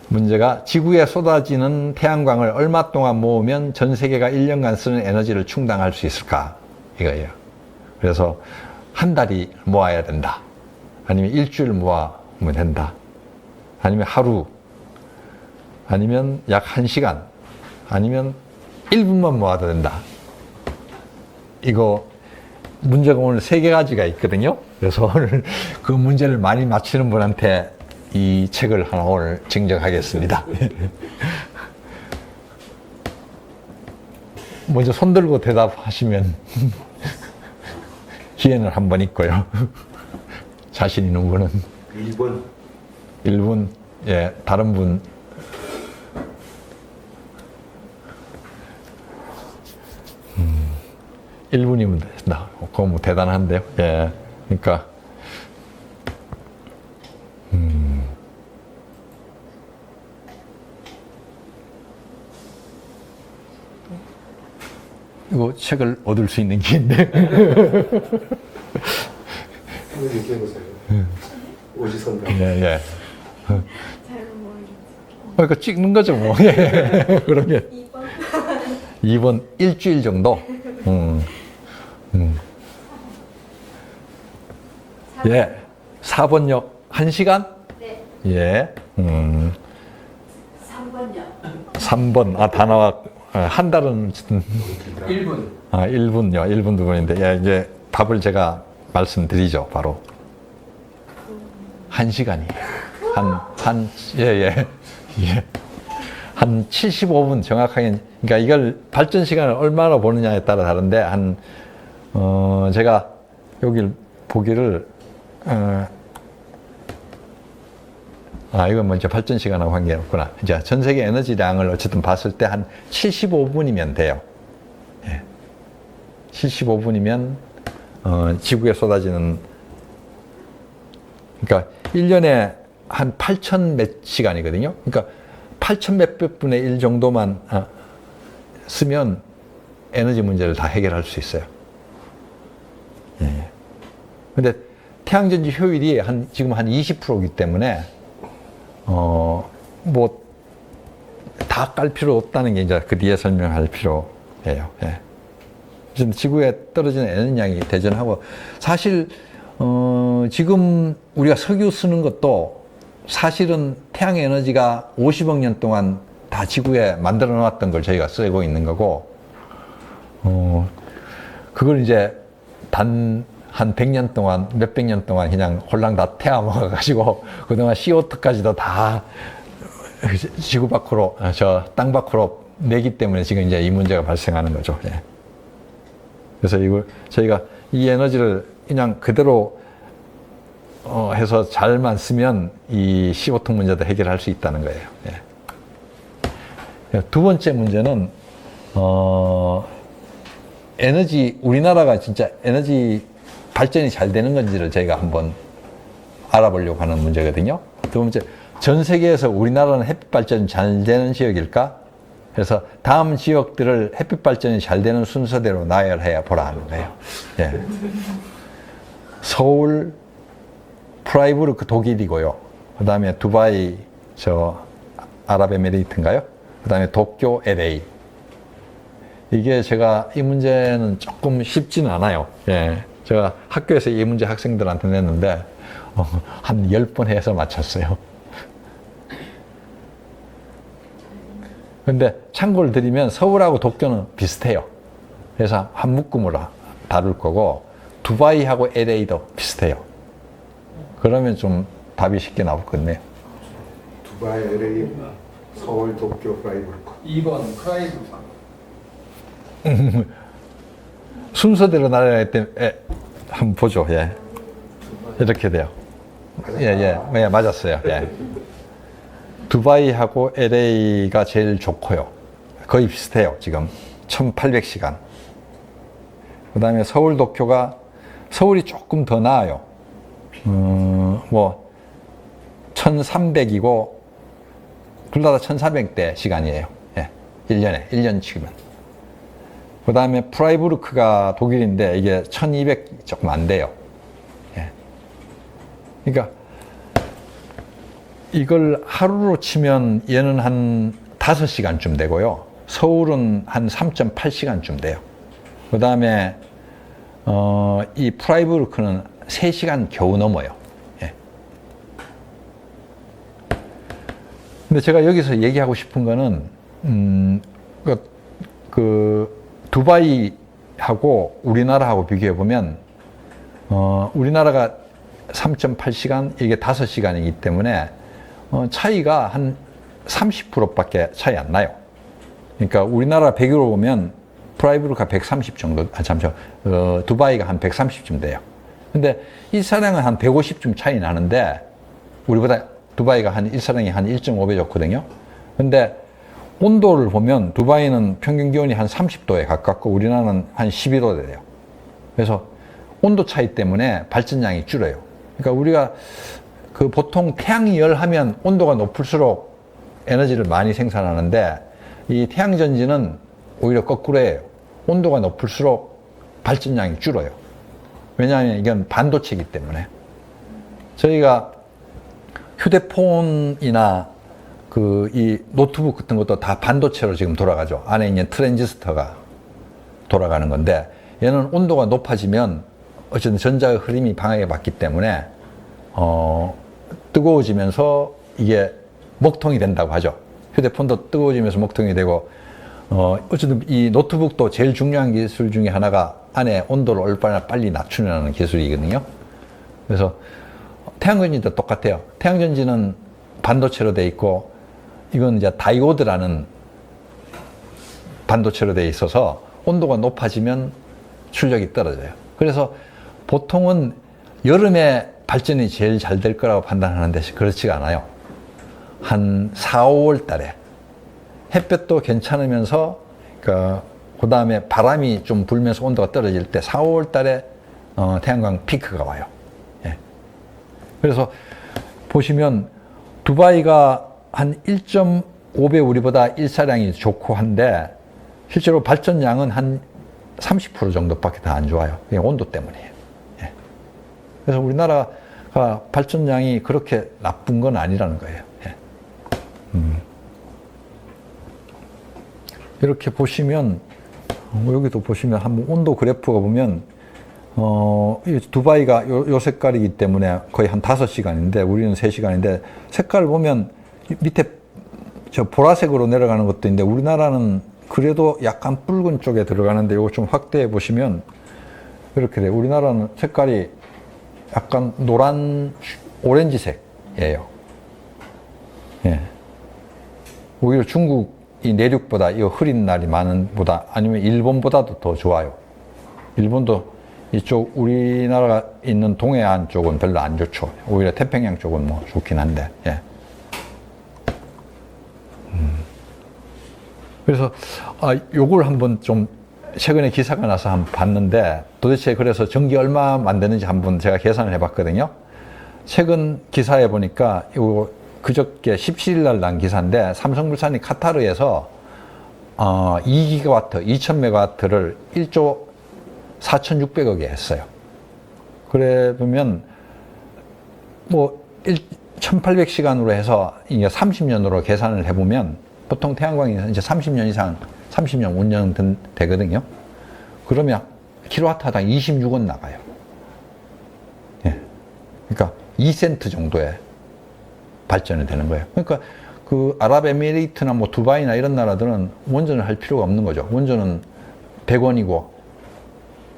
문제가 지구에 쏟아지는 태양광을 얼마 동안 모으면 전 세계가 1년간 쓰는 에너지를 충당할 수 있을까, 이거예요. 그래서 한 달이 모아야 된다, 아니면 일주일 모아면 된다, 아니면 하루, 아니면 약 1시간, 아니면 1분만 모아도 된다. 이거 문제가 오늘 3가지가 있거든요. 그래서 오늘 그 문제를 많이 맞히는 분한테 이 책을 하나 오늘 증정하겠습니다. 먼저 손 들고 대답하시면 기회는 한 번 있고요. 자신 있는 분은 1번. 1분, 예, 다른 분. 음, 1분이면 된다. 그거 뭐 대단한데요. 예. 그러니까, 이거 책을 얻을 수 있는 기회인데. 한번 얘기해보세요. 오지선다. 예, 예. 잘 모르겠지. 그러니까 찍는 거죠, 뭐. 예. 그러면 2번. 2번 일주일 정도. 예. 4번요. 1시간? 네. 예. 3번요. 3번. 아, 다 나왔. 한 달은 1분. 아, 1분요. 1분 두 번인데. 예, 이제 답을 제가 말씀드리죠. 바로 1시간이에요. 예, 예. 예. 한 75분 정확하게. 그러니까 이걸 발전 시간을 얼마나 보느냐에 따라 다른데 제가 여기 보기를 이건 먼저 발전 시간하고 관계없구나. 이제 전 세계 에너지량을 어쨌든 봤을 때 한 75분이면 돼요. 예. 75분이면 지구에 쏟아지는, 그러니까 1년에 한 8천 몇 시간이거든요. 그러니까 8천 몇백 분의 1 정도만 쓰면 에너지 문제를 다 해결할 수 있어요. 예. 근데 태양전지 효율이 지금 한 20%이기 때문에 뭐 다 깔 필요 없다는 게 이제 그 뒤에 설명할 필요예요. 예. 지구에 떨어지는 에너지량이 대전하고, 사실 지금 우리가 석유 쓰는 것도 사실은 태양 에너지가 50억 년 동안 다 지구에 만들어 놨던 걸 저희가 쓰고 있는 거고, 그걸 이제 단 한 100년 동안, 몇백 년 동안 그냥 홀랑 다 태워 먹어가지고, 그동안 CO2까지도 다 지구 밖으로, 땅 밖으로 내기 때문에 지금 이제 이 문제가 발생하는 거죠. 예. 그래서 이걸 저희가 이 에너지를 그냥 그대로 해서 잘만 쓰면 이 CO2 문제도 해결할 수 있다는 거예요. 예. 두 번째 문제는 에너지, 우리나라가 진짜 에너지 발전이 잘 되는 건지를 저희가 한번 알아보려고 하는 문제거든요. 두 번째, 전 세계에서 우리나라는 햇빛 발전이 잘 되는 지역일까? 그래서 다음 지역들을 햇빛 발전이 잘 되는 순서대로 나열해 보라 하는 거예요. 예. 서울, 프라이부르크 독일이고요. 그 다음에 두바이, 아랍에미레이트인가요? 그 다음에 도쿄, LA. 이게 제가 이 문제는 조금 쉽지는 않아요. 예. 제가 학교에서 이 문제 학생들한테 냈는데, 한 10번 해서 맞췄어요. 근데 참고를 드리면 서울하고 도쿄는 비슷해요. 그래서 한 묶음으로 다룰 거고, 두바이하고 LA도 비슷해요. 그러면 좀 답이 쉽게 나올 것 같네요. 두바이, LA, 서울, 도쿄, 프라이부르크. 2번 프라이브르크. 순서대로 나열할 때, 한번 보죠. 예. 이렇게 돼요. 예, 맞았어요. 예. 두바이하고 LA가 제일 좋고요. 거의 비슷해요, 지금. 1800시간. 그 다음에 서울, 도쿄가, 서울이 조금 더 나아요. 1300이고, 둘 다 1400대 시간이에요. 예. 1년에, 1년치면. 그 다음에 프라이부르크가 독일인데, 이게 1200 조금 안 돼요. 예. 그러니까, 이걸 하루로 치면 얘는 한 5시간쯤 되고요. 서울은 한 3.8시간쯤 돼요. 그 다음에, 이 프라이부르크는 3시간 겨우 넘어요. 예. 근데 제가 여기서 얘기하고 싶은 거는, 두바이하고 우리나라하고 비교해보면, 우리나라가 3.8시간, 이게 5시간이기 때문에 차이가 한 30%밖에 차이 안 나요. 그러니까 우리나라 100으로 보면 프라이브루가 130 정도, 두바이가 한 130쯤 돼요. 근데 일사량은 한 150쯤 차이 나는데, 우리보다 두바이가 한 일사량이 한 1.5배 좋거든요. 근데 온도를 보면 두바이는 평균 기온이 한 30도에 가깝고 우리나라는 한 12도 돼요. 그래서 온도 차이 때문에 발전량이 줄어요. 그러니까 우리가 그 보통 태양이 열하면 온도가 높을수록 에너지를 많이 생산하는데, 이 태양전지는 오히려 거꾸로예요. 온도가 높을수록 발전량이 줄어요. 왜냐하면 이건 반도체이기 때문에. 저희가 휴대폰이나 이 노트북 같은 것도 다 반도체로 지금 돌아가죠. 안에 있는 트랜지스터가 돌아가는 건데, 얘는 온도가 높아지면 어쨌든 전자의 흐름이 방향을 받기 때문에 뜨거워지면서 이게 먹통이 된다고 하죠. 휴대폰도 뜨거워지면서 먹통이 되고, 어쨌든 이 노트북도 제일 중요한 기술 중에 하나가 안에 온도를 얼마나 빨리 낮추는 기술이거든요. 그래서 태양전지도 똑같아요. 태양전지는 반도체로 되어 있고, 이건 이제 다이오드라는 반도체로 되어 있어서 온도가 높아지면 출력이 떨어져요. 그래서 보통은 여름에 발전이 제일 잘 될 거라고 판단하는데 그렇지가 않아요. 한 4, 5월 달에 햇볕도 괜찮으면서 그 다음에 바람이 좀 불면서 온도가 떨어질 때 4, 5월 달에 태양광 피크가 와요. 예. 그래서 보시면 두바이가 한 1.5배 우리보다 일사량이 좋고 한데, 실제로 발전량은 한 30% 정도밖에 더 안 좋아요. 그게 온도 때문이에요. 예. 그래서 우리나라가 발전량이 그렇게 나쁜 건 아니라는 거예요. 예. 이렇게 보시면, 여기도 보시면 한번 온도 그래프가 보면, 두바이가 요 색깔이기 때문에 거의 한 5시간인데, 우리는 3시간인데, 색깔을 보면 밑에 저 보라색으로 내려가는 것도 있는데, 우리나라는 그래도 약간 붉은 쪽에 들어가는데, 이거 좀 확대해 보시면 이렇게 돼요. 우리나라는 색깔이 약간 노란 오렌지색이에요. 예. 오히려 중국이 내륙보다 이 흐린 날이 많은 보다, 아니면 일본보다도 더 좋아요. 일본도 이쪽 우리나라가 있는 동해안 쪽은 별로 안 좋죠. 오히려 태평양 쪽은 뭐 좋긴 한데. 예. 그래서 요걸 한번 좀 최근에 기사가 나서 한번 봤는데, 도대체 그래서 전기 얼마 만드는지 한번 제가 계산을 해봤거든요. 최근 기사에 보니까 요 그저께 17일 날 난 기사인데, 삼성물산이 카타르에서 2기가와트, 2000메가와트를 1조 4,600억에 했어요. 그래 보면 뭐 1800시간으로 해서 이게 30년으로 계산을 해보면 보통 태양광이 이제 30년 이상, 30년, 5년 되거든요. 그러면 킬로와트당 26원 나가요. 예. 그러니까 2센트 정도의 발전이 되는 거예요. 그러니까 그 아랍에미리트나 뭐 두바이나 이런 나라들은 원전을 할 필요가 없는 거죠. 원전은 100원이고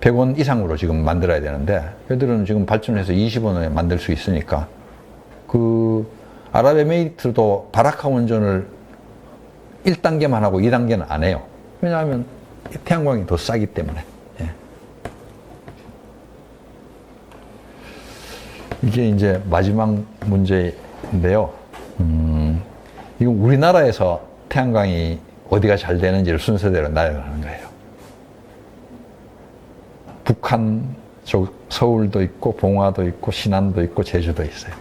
100원 이상으로 지금 만들어야 되는데, 얘들은 지금 발전을 해서 20원에 만들 수 있으니까, 그 아랍에미리트도 바라카 원전을 1단계만 하고 2단계는 안 해요. 왜냐하면 태양광이 더 싸기 때문에. 예. 이게 이제 마지막 문제인데요. 이건 우리나라에서 태양광이 어디가 잘 되는지를 순서대로 나열하는 거예요. 북한 쪽 서울도 있고 봉화도 있고 신안도 있고 제주도 있어요.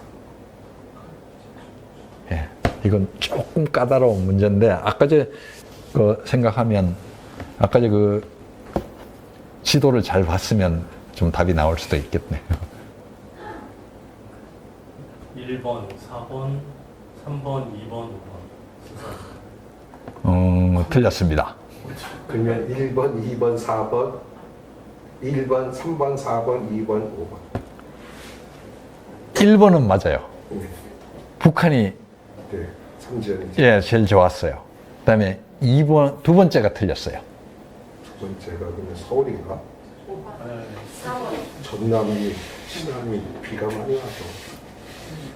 예. 이건 조금 까다로운 문제인데, 아까 생각하면, 아까 그 지도를 잘 봤으면 좀 답이 나올 수도 있겠네요. 1번, 4번, 3번, 2번, 5번. 틀렸습니다. 그러면 1번, 2번, 4번, 1번, 3번, 4번, 2번, 5번. 1번은 맞아요. 네. 북한이 네. 삼지연이 예, 제일 좋았어요. 그 다음에 두 번째가 틀렸어요. 두 번째가 그러면 서울인가? 전남이, 신안이 비가 많이 와서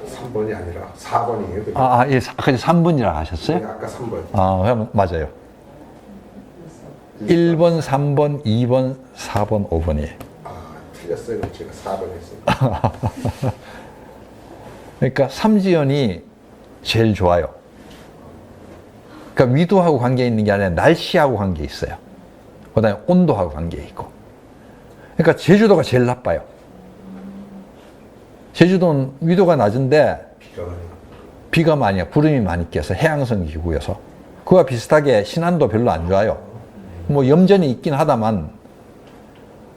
3번이 아니라 4번이에요. 예, 아까 3분이라고 하셨어요? 아까 3번. 그럼 맞아요. 1번, 3번, 2번, 4번, 5번이에요. 틀렸어요. 제가 4번 했어요. 그러니까 삼지연이 제일 좋아요. 그러니까 위도하고 관계 있는 게 아니라 날씨하고 관계 있어요. 그 다음에 온도하고 관계 있고. 그러니까 제주도가 제일 나빠요. 제주도는 위도가 낮은데 비가 많이 비가 많이 와요. 구름이 많이 껴서 해양성 기후여서. 그와 비슷하게 신안도 별로 안 좋아요. 뭐 염전이 있긴 하다만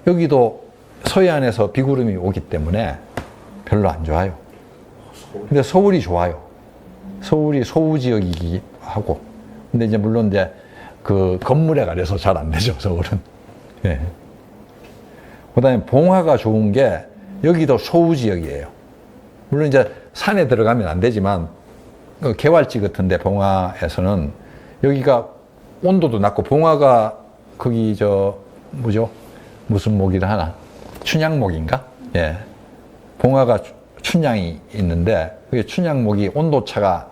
여기도 서해안에서 비구름이 오기 때문에 별로 안 좋아요. 근데 서울이 좋아요. 서울이 소우 지역이기 하고. 근데 이제 물론 이제 그 건물에 가려서 잘 안 되죠, 서울은. 예. 그 다음에 봉화가 좋은 게 여기도 소우 지역이에요. 물론 이제 산에 들어가면 안 되지만 그 개활지 같은데 봉화에서는 여기가 온도도 낮고 봉화가 거기 뭐죠? 무슨 목이라 하나? 춘향목인가? 예. 봉화가 춘향이 있는데 그게 춘향목이 온도차가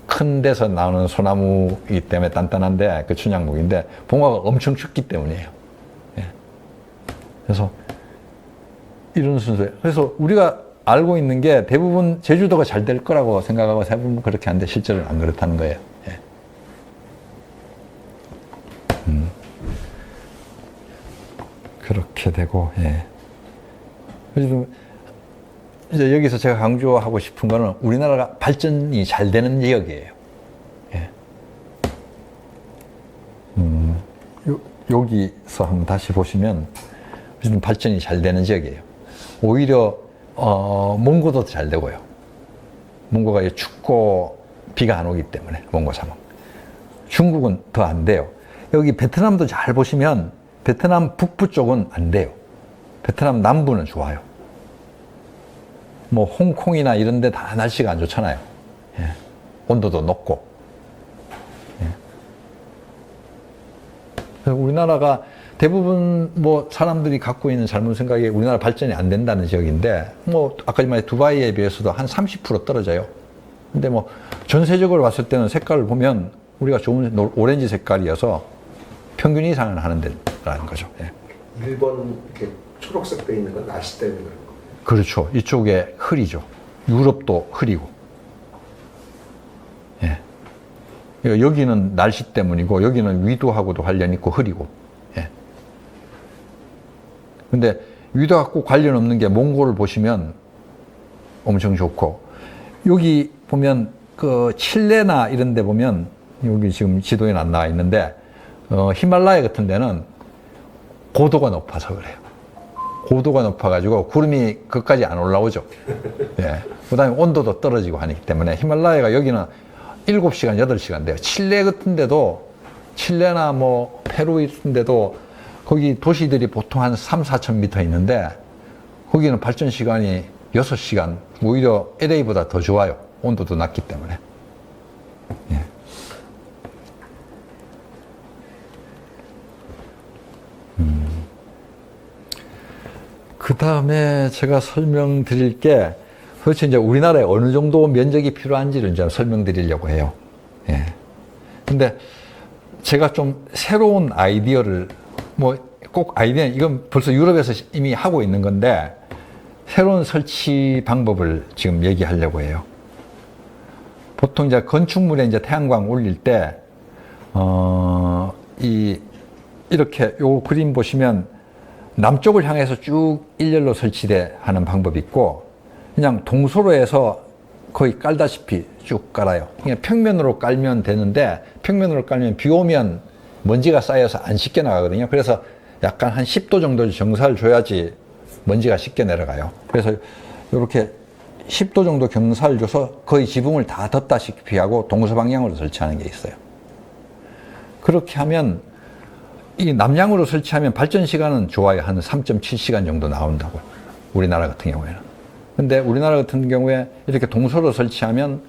큰 데서 나오는 소나무이기 때문에 단단한데 그 춘향목인데 봉화가 엄청 춥기 때문이에요. 예. 그래서 이런 순서예요. 그래서 우리가 알고 있는 게 대부분 제주도가 잘 될 거라고 생각하고 대부분 그렇게 하는데 실제로는 안 그렇다는 거예요. 예. 그렇게 되고, 예. 그래서 이제 여기서 제가 강조하고 싶은 거는 우리나라가 발전이 잘 되는 지역이에요. 예. 여기서 한번 다시 보시면 무슨 발전이 잘 되는 지역이에요. 오히려 몽고도 잘 되고요. 몽고가 춥고 비가 안 오기 때문에 몽고 사막. 중국은 더 안 돼요. 여기 베트남도 잘 보시면 베트남 북부 쪽은 안 돼요. 베트남 남부는 좋아요. 뭐 홍콩이나 이런 데 다 날씨가 안 좋잖아요. 예. 온도도 높고. 예. 그래서 우리나라가 대부분 뭐 사람들이 갖고 있는 잘못 생각에 우리나라 발전이 안 된다는 지역인데 뭐 아까 말한 두바이에 비해서도 한 30% 떨어져요. 근데 뭐 전세적으로 봤을 때는 색깔을 보면 우리가 좋은 오렌지 색깔이어서 평균 이상은 하는 데라는 거죠. 예. 1번 이렇게 초록색 돼 있는 건 날씨 때문에 그런 거예요. 그렇죠. 이쪽에 흐리죠. 유럽도 흐리고. 예. 여기는 날씨 때문이고 여기는 위도하고도 관련 있고 흐리고. 예. 근데 위도하고 관련 없는 게 몽골을 보시면 엄청 좋고 여기 보면 그 칠레나 이런 데 보면 여기 지금 지도에 안 나와 있는데 히말라야 같은 데는 고도가 높아서 그래요. 고도가 높아가지고 구름이 그까지 안 올라오죠. 예. 그 다음에 온도도 떨어지고 하기 때문에 히말라야가 여기는 7시간, 8시간 돼요. 칠레 같은 데도, 칠레나 뭐 페루 같은 데도 거기 도시들이 보통 한 3, 4천 미터 있는데 거기는 발전 시간이 6시간, 오히려 LA보다 더 좋아요. 온도도 낮기 때문에. 예. 그 다음에 제가 설명드릴 게 도대체 이제 우리나라에 어느 정도 면적이 필요한지를 이제 설명드리려고 해요. 예. 근데 제가 좀 새로운 아이디어를 뭐 꼭 아이디어 이건 벌써 유럽에서 이미 하고 있는 건데 새로운 설치 방법을 지금 얘기하려고 해요. 보통 이제 건축물에 이제 태양광 올릴 때 이렇게 요 그림 보시면 남쪽을 향해서 쭉 일렬로 설치돼 하는 방법이 있고 그냥 동서로해서 거의 깔다시피 쭉 깔아요. 그냥 평면으로 깔면 되는데 평면으로 깔면 비 오면 먼지가 쌓여서 안 씻겨 나가거든요. 그래서 약간 한 10도 정도 정사를 줘야지 먼지가 씻겨 내려가요. 그래서 이렇게 10도 정도 경사를 줘서 거의 지붕을 다 덮다시피 하고 동서 방향으로 설치하는 게 있어요. 그렇게 하면 이 남향으로 설치하면 발전 시간은 좋아요. 한 3.7시간 정도 나온다고. 우리나라 같은 경우에는. 근데 우리나라 같은 경우에 이렇게 동서로 설치하면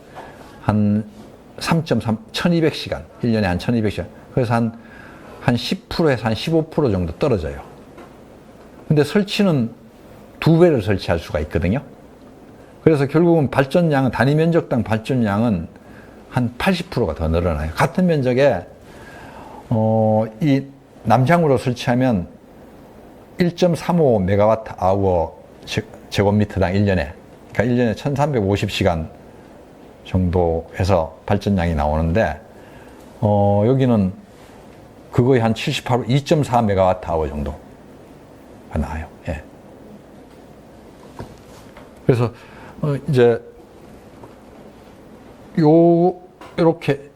한 3.3, 1200시간. 1년에 한 1200시간. 그래서 한 10%에서 한 15% 정도 떨어져요. 근데 설치는 2배를 설치할 수가 있거든요. 그래서 결국은 발전량은, 단위 면적당 발전량은 한 80%가 더 늘어나요. 같은 면적에, 이 남장으로 설치하면 1.35 메가와트 아워 제곱미터당 1년에, 그러니까 1년에 1350시간 정도 해서 발전량이 나오는데, 여기는 그거의 한 78%, 2.4 메가와트 아워 정도가 나와요. 예. 그래서, 이제, 이렇게,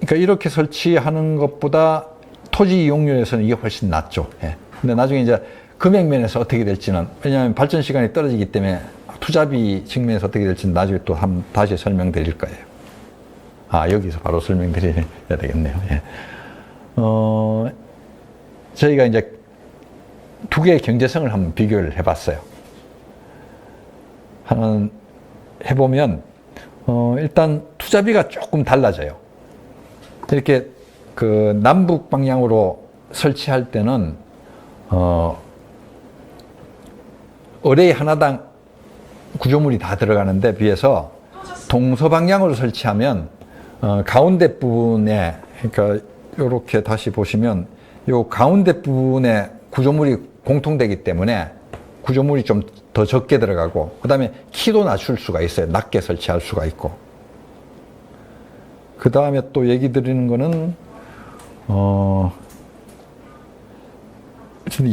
그러니까 이렇게 설치하는 것보다 토지 이용료에서는 이게 훨씬 낫죠. 예. 근데 나중에 이제 금액 면에서 어떻게 될지는, 왜냐하면 발전 시간이 떨어지기 때문에 투자비 측면에서 어떻게 될지는 나중에 또 다시 설명드릴 거예요. 아, 여기서 바로 설명드려야 되겠네요. 예. 저희가 이제 두 개의 경제성을 한번 비교를 해봤어요. 해보면, 일단 투자비가 조금 달라져요. 이렇게 그 남북 방향으로 설치할 때는, 어레이 하나당 구조물이 다 들어가는데 비해서 동서방향으로 설치하면, 가운데 부분에, 그러니까 이렇게 다시 보시면 요 가운데 부분에 구조물이 공통되기 때문에 구조물이 좀 더 적게 들어가고, 그 다음에 키도 낮출 수가 있어요. 낮게 설치할 수가 있고. 그 다음에 또 얘기 드리는 거는,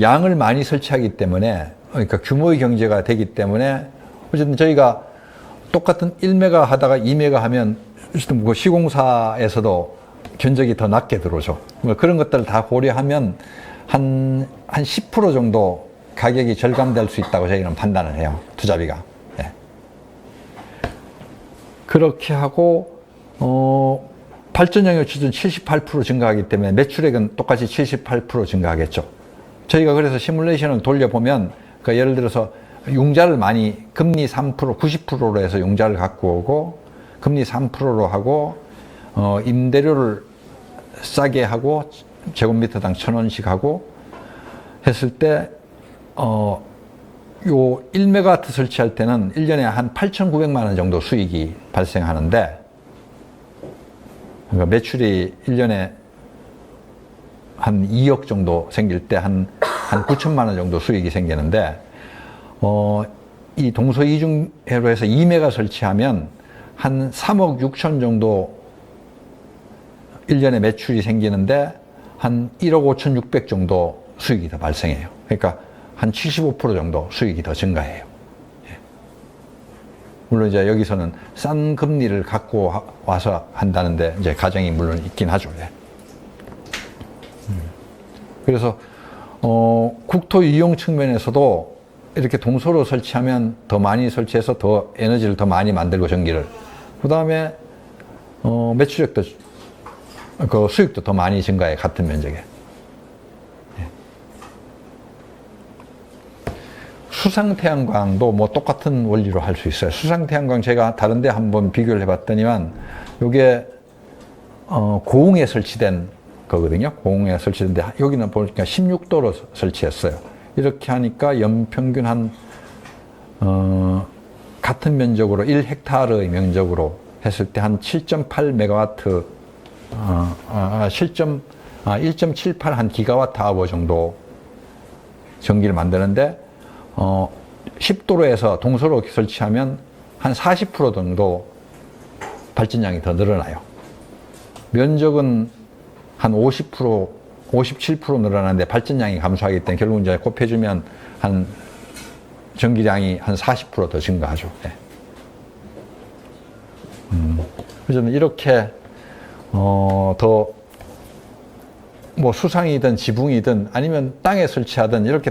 양을 많이 설치하기 때문에, 그러니까 규모의 경제가 되기 때문에, 어쨌든 저희가 똑같은 1메가 하다가 2메가 하면, 어쨌든 그 시공사에서도 견적이 더 낮게 들어오죠. 뭐 그런 것들을 다 고려하면 한 10% 정도 가격이 절감될 수 있다고 저희는 판단을 해요. 투자비가. 예. 그렇게 하고, 발전량이 어쨌든 78% 증가하기 때문에 매출액은 똑같이 78% 증가하겠죠. 저희가 그래서 시뮬레이션을 돌려보면, 그러니까 예를 들어서 융자를 많이, 금리 3%, 90%로 해서 융자를 갖고 오고, 금리 3%로 하고, 임대료를 싸게 하고, 제곱미터당 1,000원씩 하고, 했을 때, 요 1메가와트 설치할 때는 1년에 한 8,900만 원 정도 수익이 발생하는데, 그러니까 매출이 1년에 한 2억 정도 생길 때 한 9천만 원 정도 수익이 생기는데, 이 동서이중해로 해서 2메가 설치하면 한 3억 6천 정도 1년에 매출이 생기는데, 한 1억 5천 6백 정도 수익이 더 발생해요. 그러니까 한 75% 정도 수익이 더 증가해요. 예. 물론 이제 여기서는 싼 금리를 갖고 와서 한다는데 이제 가정이 물론 있긴 하죠. 예. 그래서 국토 이용 측면에서도 이렇게 동서로 설치하면 더 많이 설치해서 더 에너지를 더 많이 만들고 전기를, 그 다음에 매출액도, 그 수익도 더 많이 증가해, 같은 면적에. 수상태양광도 뭐 똑같은 원리로 할 수 있어요. 수상태양광 제가 다른 데 한번 비교를 해봤더니만, 요게 고흥에 설치된 거거든요. 고흥에 설치된데, 여기는 보니까 16도로 설치했어요. 이렇게 하니까 연평균 한 같은 면적으로 1헥타르의 면적으로 했을 때 한 7.8 메가와트, 1.78 한 기가와트 아워 정도 전기를 만드는데, 10도로 해서 동서로 설치하면 한 40% 정도 발전량이 더 늘어나요. 면적은 한 50%, 57% 늘어나는데 발전량이 감소하기 때문에 결국 이제 곱해주면 한 전기량이 한 40% 더 증가하죠. 네. 그래서 이렇게 더 뭐 수상이든 지붕이든 아니면 땅에 설치하든 이렇게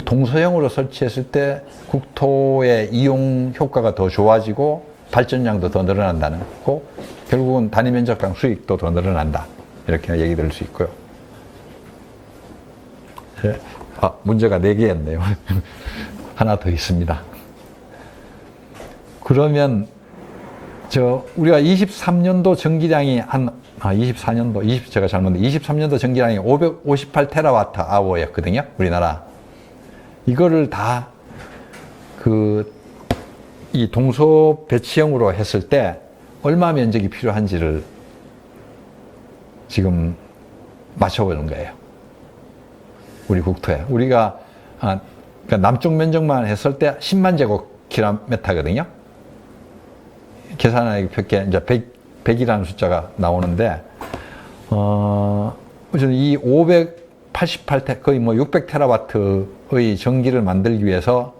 동서형으로 설치했을 때 국토의 이용 효과가 더 좋아지고 발전량도 더 늘어난다는 거고, 결국은 단위 면적당 수익도 더 늘어난다, 이렇게 얘기 드릴 수 있고요. 네. 문제가 4개였네요. 하나 더 있습니다. 그러면 우리가 23년도 전기량이 제가 잘못했는데 23년도 전기량이 558테라와트 아워였거든요, 우리나라. 이거를 다 이 동서 배치형으로 했을 때 얼마 면적이 필요한지를 지금 맞춰보는 거예요. 우리 국토에. 우리가 그러니까 남쪽 면적만 했을 때 10만 제곱킬로미터거든요. 계산하기 쉽게 이제 100이라는 숫자가 나오는데, 어쨌든 이 588테, 거의 뭐 600테라와트의 전기를 만들기 위해서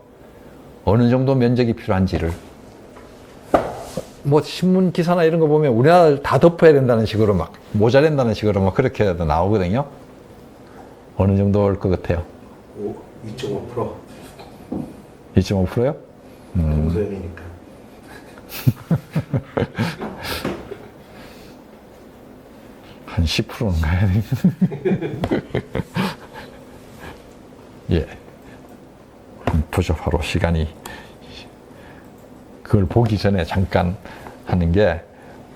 어느 정도 면적이 필요한지를, 뭐 신문 기사나 이런 거 보면 우리나라를 다 덮어야 된다는 식으로 막 모자란다는 식으로 막 그렇게도 나오거든요. 어느 정도일 것 같아요? 2.5%. 2.5%요? 동서형이니까. 한 10%는 가야 되겠네. 예. 보죠. 바로 시간이. 그걸 보기 전에 잠깐 하는 게,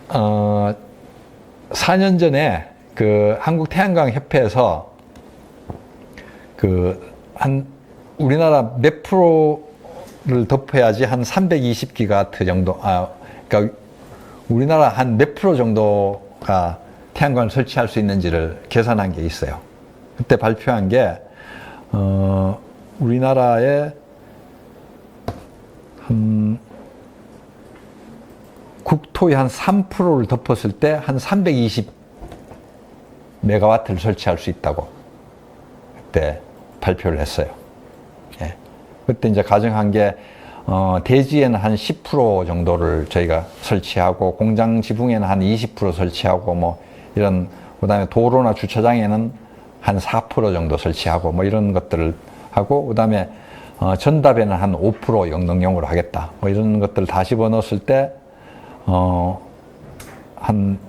4년 전에 그 한국태양광협회에서 우리나라 몇 프로를 덮어야지 한 320기가와트 정도, 그러니까 우리나라 한 몇 프로 정도가 태양광을 설치할 수 있는지를 계산한 게 있어요. 그때 발표한 게, 우리나라의 국토의 한 3%를 덮었을 때 한 320메가와트를 설치할 수 있다고 그때 발표를 했어요. 예. 그때 이제 가정한 게, 대지에는 한 10% 정도를 저희가 설치하고, 공장 지붕에는 한 20% 설치하고, 뭐, 이런, 그 다음에 도로나 주차장에는 한 4% 정도 설치하고, 뭐, 이런 것들을 하고, 그 다음에, 전답에는 한 5% 영농용으로 하겠다. 뭐, 이런 것들을 다 집어넣었을 때, 한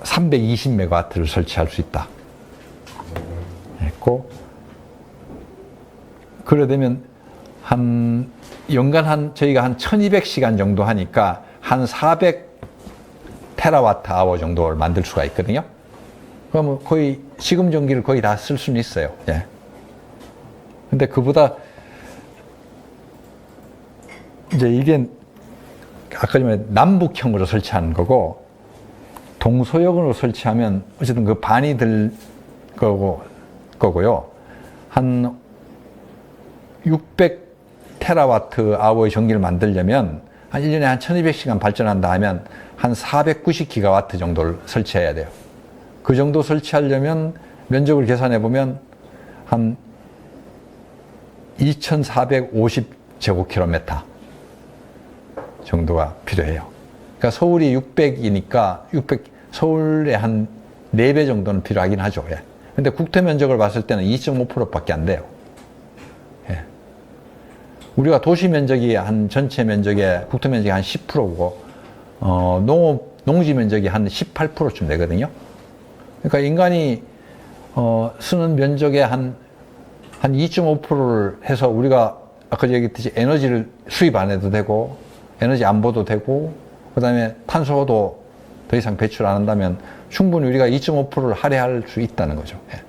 320메가와트를 설치할 수 있다. 했고, 그래 되면 연간 저희가 한 1200시간 정도 하니까 한 400테라와트 아워 정도를 만들 수가 있거든요. 그러면 거의 지금 전기를 거의 다 쓸 수는 있어요. 예. 근데 그보다 이제 이게 아까 전에 남북형으로 설치하는 거고, 동서역으로 설치하면 어쨌든 그 반이 들 거고요. 한 600테라와트 아워의 전기를 만들려면 한 1년에 한 1200시간 발전한다 하면 한 490기가와트 정도를 설치해야 돼요. 그 정도 설치하려면 면적을 계산해 보면 한 2450제곱킬로미터 정도가 필요해요. 그러니까 서울이 600이니까 서울의 한 4배 정도는 필요하긴 하죠. 예. 근데 국토 면적을 봤을 때는 2.5%밖에 안 돼요. 예. 우리가 도시 면적이 전체 면적의 국토 면적이 한 10%고, 농지 면적이 한 18%쯤 되거든요. 그러니까 인간이, 쓰는 면적의 한 2.5%를 해서 우리가 아까 얘기했듯이 에너지를 수입 안 해도 되고, 에너지 안보도 되고, 그 다음에 탄소도 더 이상 배출 안 한다면 충분히 우리가 2.5%를 할애할 수 있다는 거죠. 예.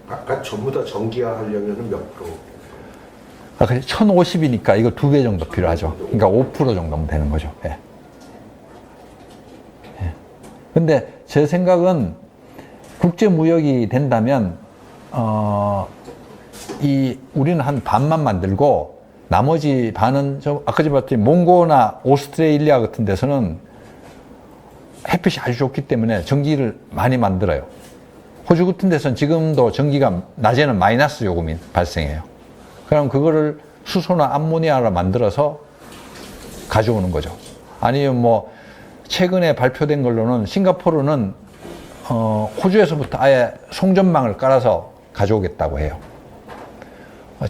아까 전부 다 전기화 하려면 몇 프로? 아까 1050이니까 이거 2배 정도 필요하죠. 그러니까 5% 정도면 되는 거죠. 예. 예. 근데 제 생각은 국제무역이 된다면, 우리는 한 반만 만들고, 나머지 반은 아까 전에 봤더니 몽고나 오스트레일리아 같은 데서는 햇빛이 아주 좋기 때문에 전기를 많이 만들어요. 호주 같은 데서는 지금도 전기가 낮에는 마이너스 요금이 발생해요. 그럼 그거를 수소나 암모니아로 만들어서 가져오는 거죠. 아니면 뭐 최근에 발표된 걸로는 싱가포르는 호주에서부터 아예 송전망을 깔아서 가져오겠다고 해요.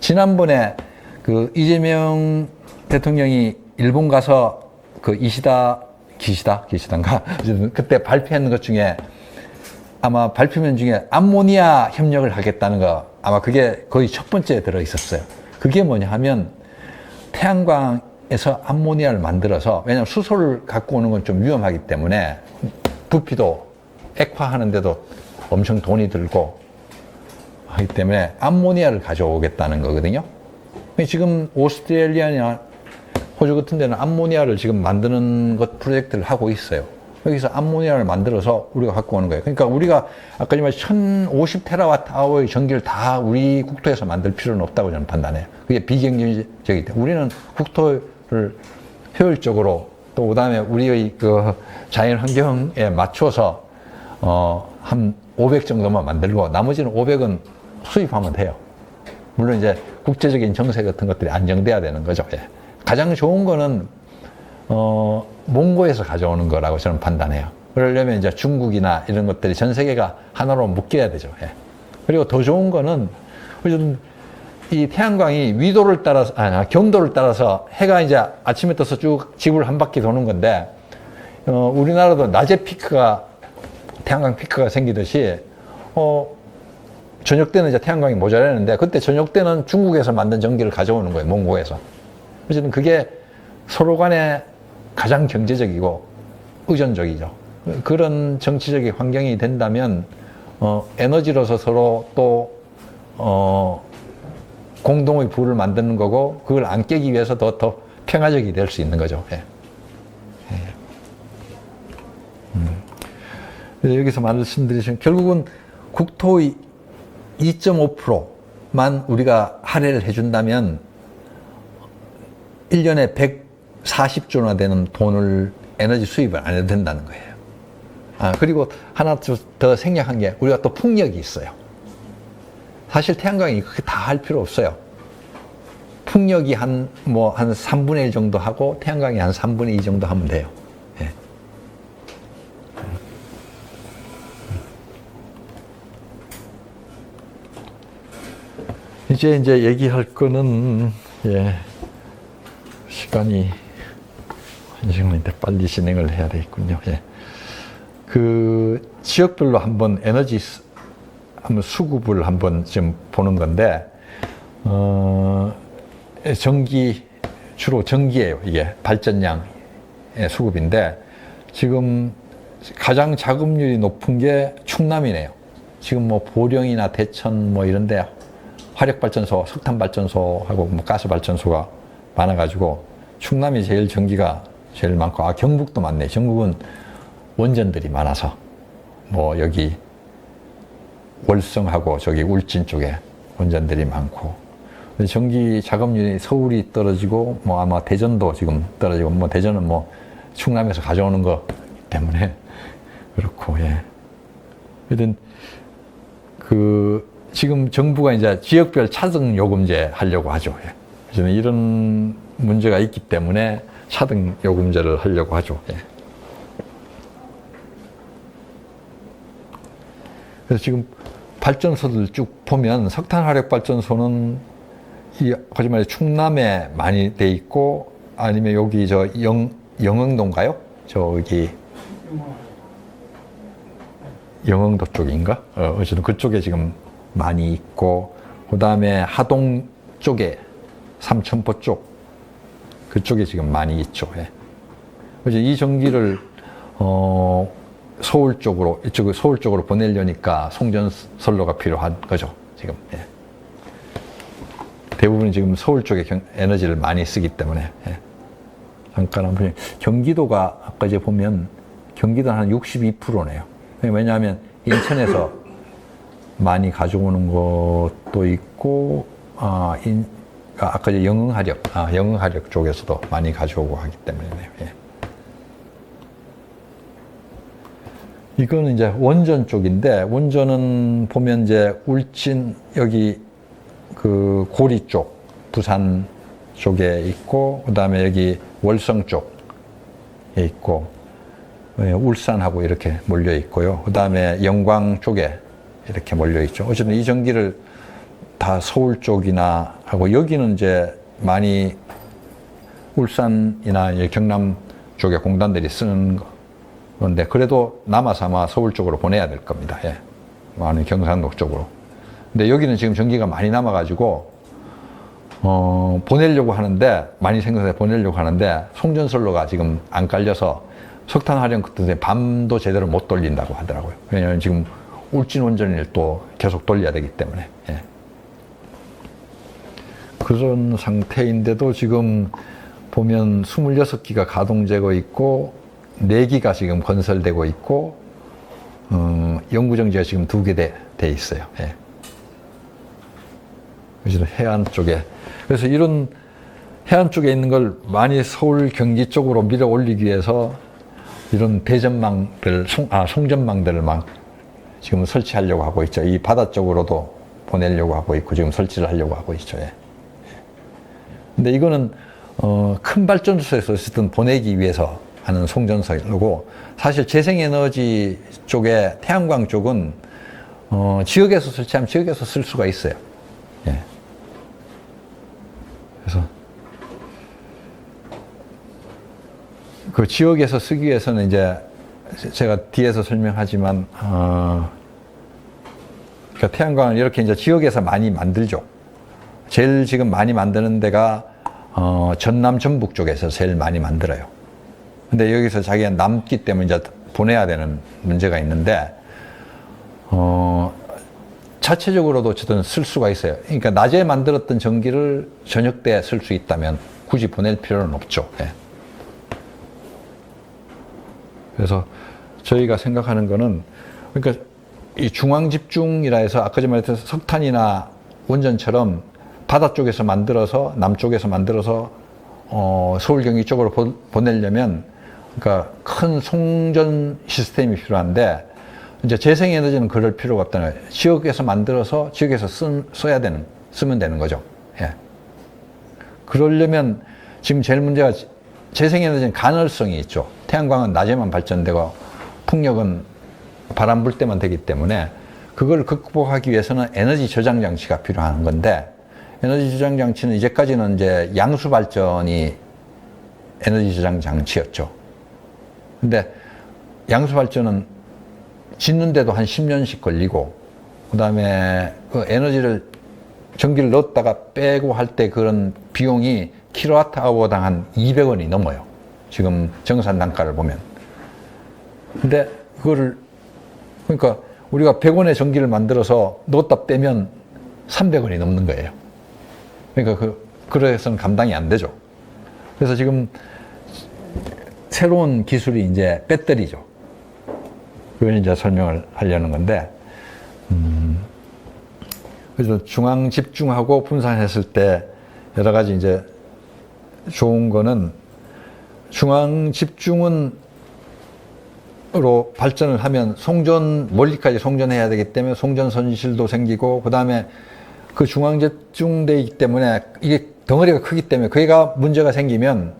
지난번에 그 이재명 대통령이 일본 가서 그 기시다인가 그때 발표한 것 중에 아마 발표문 중에 암모니아 협력을 하겠다는 거, 아마 그게 거의 첫 번째에 들어 있었어요. 그게 뭐냐 하면 태양광에서 암모니아를 만들어서, 왜냐하면 수소를 갖고 오는 건 좀 위험하기 때문에 부피도 액화하는데도 엄청 돈이 들고 하기 때문에 암모니아를 가져오겠다는 거거든요. 지금 오스트레일리아나 호주 같은 데는 암모니아를 지금 만드는 것 프로젝트를 하고 있어요. 여기서 암모니아를 만들어서 우리가 갖고 오는 거예요. 그러니까 우리가 아까 말한 1050테라와트-아워의 전기를 다 우리 국토에서 만들 필요는 없다고 저는 판단해요. 그게 비경제적이기 때문에 우리는 국토를 효율적으로 또 그다음에 우리의 그 자연 환경에 맞춰서 한 500 정도만 만들고 나머지는 500은 수입하면 돼요. 물론 이제 국제적인 정세 같은 것들이 안정돼야 되는 거죠. 예. 가장 좋은 거는 몽고에서 가져오는 거라고 저는 판단해요. 그러려면 이제 중국이나 이런 것들이 전 세계가 하나로 묶여야 되죠. 예. 그리고 더 좋은 거는 이 태양광이 위도를 따라서, 경도를 따라서 해가 이제 아침에 떠서 쭉 지구를 한 바퀴 도는 건데, 우리나라도 낮에 태양광 피크가 생기듯이, 저녁 때는 이제 태양광이 모자라는데, 그때 저녁 때는 중국에서 만든 전기를 가져오는 거예요, 몽고에서. 그래서 그게 서로 간에 가장 경제적이고 의존적이죠. 그런 정치적인 환경이 된다면, 에너지로서 서로 또, 공동의 부를 만드는 거고, 그걸 안 깨기 위해서 더 평화적이 될 수 있는 거죠. 예. 예. 여기서 말씀드리신, 결국은 국토의 2.5%만 우리가 할애를 해준다면 1년에 140조나 되는 돈을 에너지 수입을 안 해도 된다는 거예요. 그리고 하나 더 생략한 게 우리가 또 풍력이 있어요. 사실 태양광이 그렇게 다 할 필요 없어요. 풍력이 한 3분의 1 정도 하고 태양광이 한 3분의 2 정도 하면 돼요. 예. 이제 얘기할 거는, 예, 시간이 1시간인데 빨리 진행을 해야 되겠군요. 예. 그 지역별로 한번 한번 수급을 한번 지금 보는 건데, 주로 전기예요. 이게 발전량의 수급인데, 지금 가장 자급률이 높은 게 충남이네요. 지금 보령이나 대천 이런데 화력발전소, 석탄발전소하고 가스발전소가 많아가지고 충남이 제일 전기가 제일 많고, 경북도 많네. 전국은 원전들이 많아서 여기 월성하고 저기 울진 쪽에 원전들이 많고, 전기 작업률이 서울이 떨어지고 아마 대전도 지금 떨어지고, 대전은 충남에서 가져오는 거 때문에 그렇고, 예. 하여튼 지금 정부가 이제 지역별 차등 요금제 하려고 하죠. 예. 그래서 이런 문제가 있기 때문에 차등 요금제를 하려고 하죠. 예. 그래서 지금 발전소들 쭉 보면 석탄 화력 발전소는 거짓말에 충남에 많이 돼 있고, 아니면 여기 영흥도인가요? 저기 영흥도 쪽인가? 어쨌든 그쪽에 지금 많이 있고, 그 다음에 하동 쪽에 삼천포 쪽 그쪽에 지금 많이 있죠. 예. 그래서 이 전기를 서울 쪽으로 보내려니까 송전선로가 필요한 거죠, 지금. 예. 대부분 지금 서울 쪽에 에너지를 많이 쓰기 때문에. 예. 잠깐 한번, 경기도가 아까 이제 보면 경기도는 한 62%네요. 왜냐하면 인천에서 많이 가져오는 것도 있고, 아까 이제 영흥화력 쪽에서도 많이 가져오고 하기 때문이네요. 예. 이거는 이제 원전 쪽인데, 원전은 보면 이제 울진, 여기 고리 쪽, 부산 쪽에 있고, 그 다음에 여기 월성 쪽에 있고, 울산하고 이렇게 몰려 있고요. 그 다음에 영광 쪽에 이렇게 몰려 있죠. 어쨌든 이 전기를 다 서울 쪽이나 하고, 여기는 이제 많이 울산이나 경남 쪽에 공단들이 쓰는 건데, 그래도 남아서 아마 서울 쪽으로 보내야 될 겁니다. 예. 아니, 경상도 쪽으로. 근데 여기는 지금 전기가 많이 남아가지고, 많이 생산해 보내려고 하는데, 송전선로가 지금 안 깔려서 석탄 화력 같은데 밤도 제대로 못 돌린다고 하더라고요. 왜냐하면 지금 울진 원전을 또 계속 돌려야 되기 때문에. 예. 그런 상태인데도 지금 보면 26기가 가동되고 있고 4기가 지금 건설되고 있고 영구정지가 지금 2개 돼 있어요. 예. 그래서 해안 쪽에. 그래서 이런 해안 쪽에 있는 걸 많이 서울 경기 쪽으로 밀어 올리기 위해서 이런 대전망들, 송전망들을 막 지금 설치하려고 하고 있죠. 이 바다 쪽으로도 보내려고 하고 있고 지금 설치를 하려고 하고 있죠. 예. 근데 이거는 큰 발전소에서 어쨌든 보내기 위해서 하는 송전소이고 사실 재생에너지 쪽에 태양광 쪽은 지역에서 설치하면 지역에서 쓸 수가 있어요. 예. 그래서 그 지역에서 쓰기 위해서는 이제 제가 뒤에서 설명하지만 그러니까 태양광을 이렇게 이제 지역에서 많이 만들죠. 제일 지금 많이 만드는 데가 전남 전북 쪽에서 제일 많이 만들어요. 근데 여기서 자기가 남기 때문에 이제 보내야 되는 문제가 있는데 자체적으로도 어쨌든 쓸 수가 있어요. 그러니까 낮에 만들었던 전기를 저녁 때 쓸 수 있다면 굳이 보낼 필요는 없죠. 예. 그래서 저희가 생각하는 거는 그러니까 이 중앙 집중이라 해서 아까 전에 말했던 석탄이나 원전처럼 바다 쪽에서 만들어서 남쪽에서 만들어서 서울 경기 쪽으로 보내려면 그러니까 큰 송전 시스템이 필요한데 이제 재생에너지는 그럴 필요가 없다는 거예요. 지역에서 만들어서 지역에서 쓰면 되는 거죠. 예. 그러려면 지금 제일 문제가 재생에너지는 간헐성이 있죠. 태양광은 낮에만 발전되고 풍력은 바람 불 때만 되기 때문에 그걸 극복하기 위해서는 에너지 저장 장치가 필요한 건데 에너지 저장 장치는 이제까지는 이제 양수 발전이 에너지 저장 장치였죠. 근데 양수 발전은 짓는데도 한 10년씩 걸리고 그다음에 그 에너지를 전기를 넣었다가 빼고 할 때 그런 비용이 킬로와트아워당 한 200원이 넘어요. 지금 정산 단가를 보면. 근데 그거를 그러니까 우리가 100원의 전기를 만들어서 넣었다 빼면 300원이 넘는 거예요. 그러니까 그래서는 감당이 안 되죠. 그래서 지금 새로운 기술이 이제 배터리죠. 그걸 이제 설명을 하려는 건데, 그래서 중앙 집중하고 분산했을 때 여러 가지 이제 좋은 거는 중앙 집중은 으로 발전을 하면 멀리까지 송전해야 되기 때문에 송전 손실도 생기고, 그 다음에 그 중앙 집중되어 있기 때문에 이게 덩어리가 크기 때문에 거기가 문제가 생기면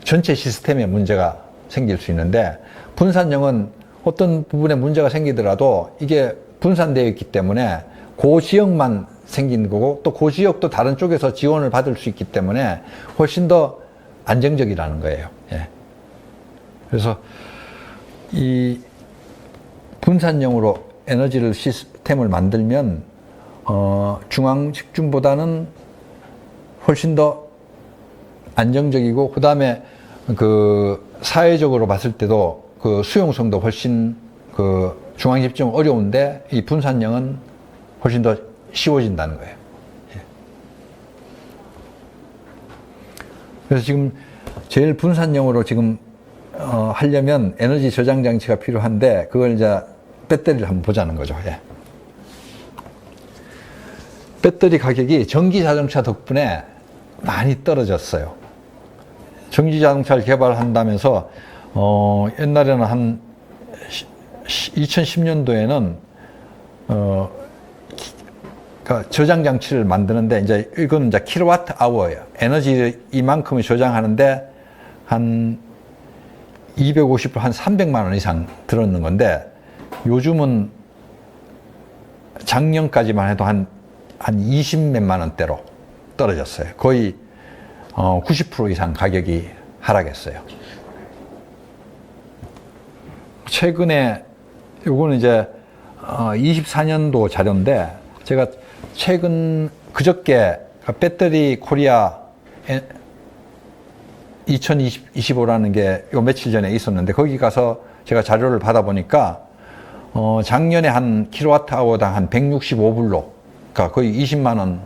전체 시스템에 문제가 생길 수 있는데, 분산형은 어떤 부분에 문제가 생기더라도 이게 분산되어 있기 때문에 그 지역만 생긴 거고, 또 그 지역도 다른 쪽에서 지원을 받을 수 있기 때문에 훨씬 더 안정적이라는 거예요. 예. 그래서 이 분산형으로 에너지를 시스템을 만들면 중앙 집중보다는 훨씬 더 안정적이고, 그 다음에 그 사회적으로 봤을 때도 그 수용성도 훨씬 그 중앙 집중 어려운데 이 분산형은 훨씬 더 쉬워진다는 거예요. 예. 그래서 지금 제일 분산형으로 지금 하려면 에너지 저장 장치가 필요한데 그걸 이제 배터리를 한번 보자는 거죠. 예. 배터리 가격이 전기 자동차 덕분에 많이 떨어졌어요. 전기 자동차를 개발한다면서 옛날에는 한 2010년도에는 그러니까 저장 장치를 만드는데 이제 이거는 이제 킬로와트 아워예요. 에너지 이만큼을 저장하는데 한 250불 한 300만 원 이상 들었는 건데, 요즘은 작년까지만 해도 한 20몇만 원대로 떨어졌어요. 거의 90% 이상 가격이 하락했어요. 최근에 요거는 이제 24년도 자료인데, 제가 최근 그저께 배터리 코리아 2025라는 게 요 며칠 전에 있었는데 거기 가서 제가 자료를 받아보니까 작년에 한 킬로와트 아워당 한 165불로, 그러니까 거의 20만 원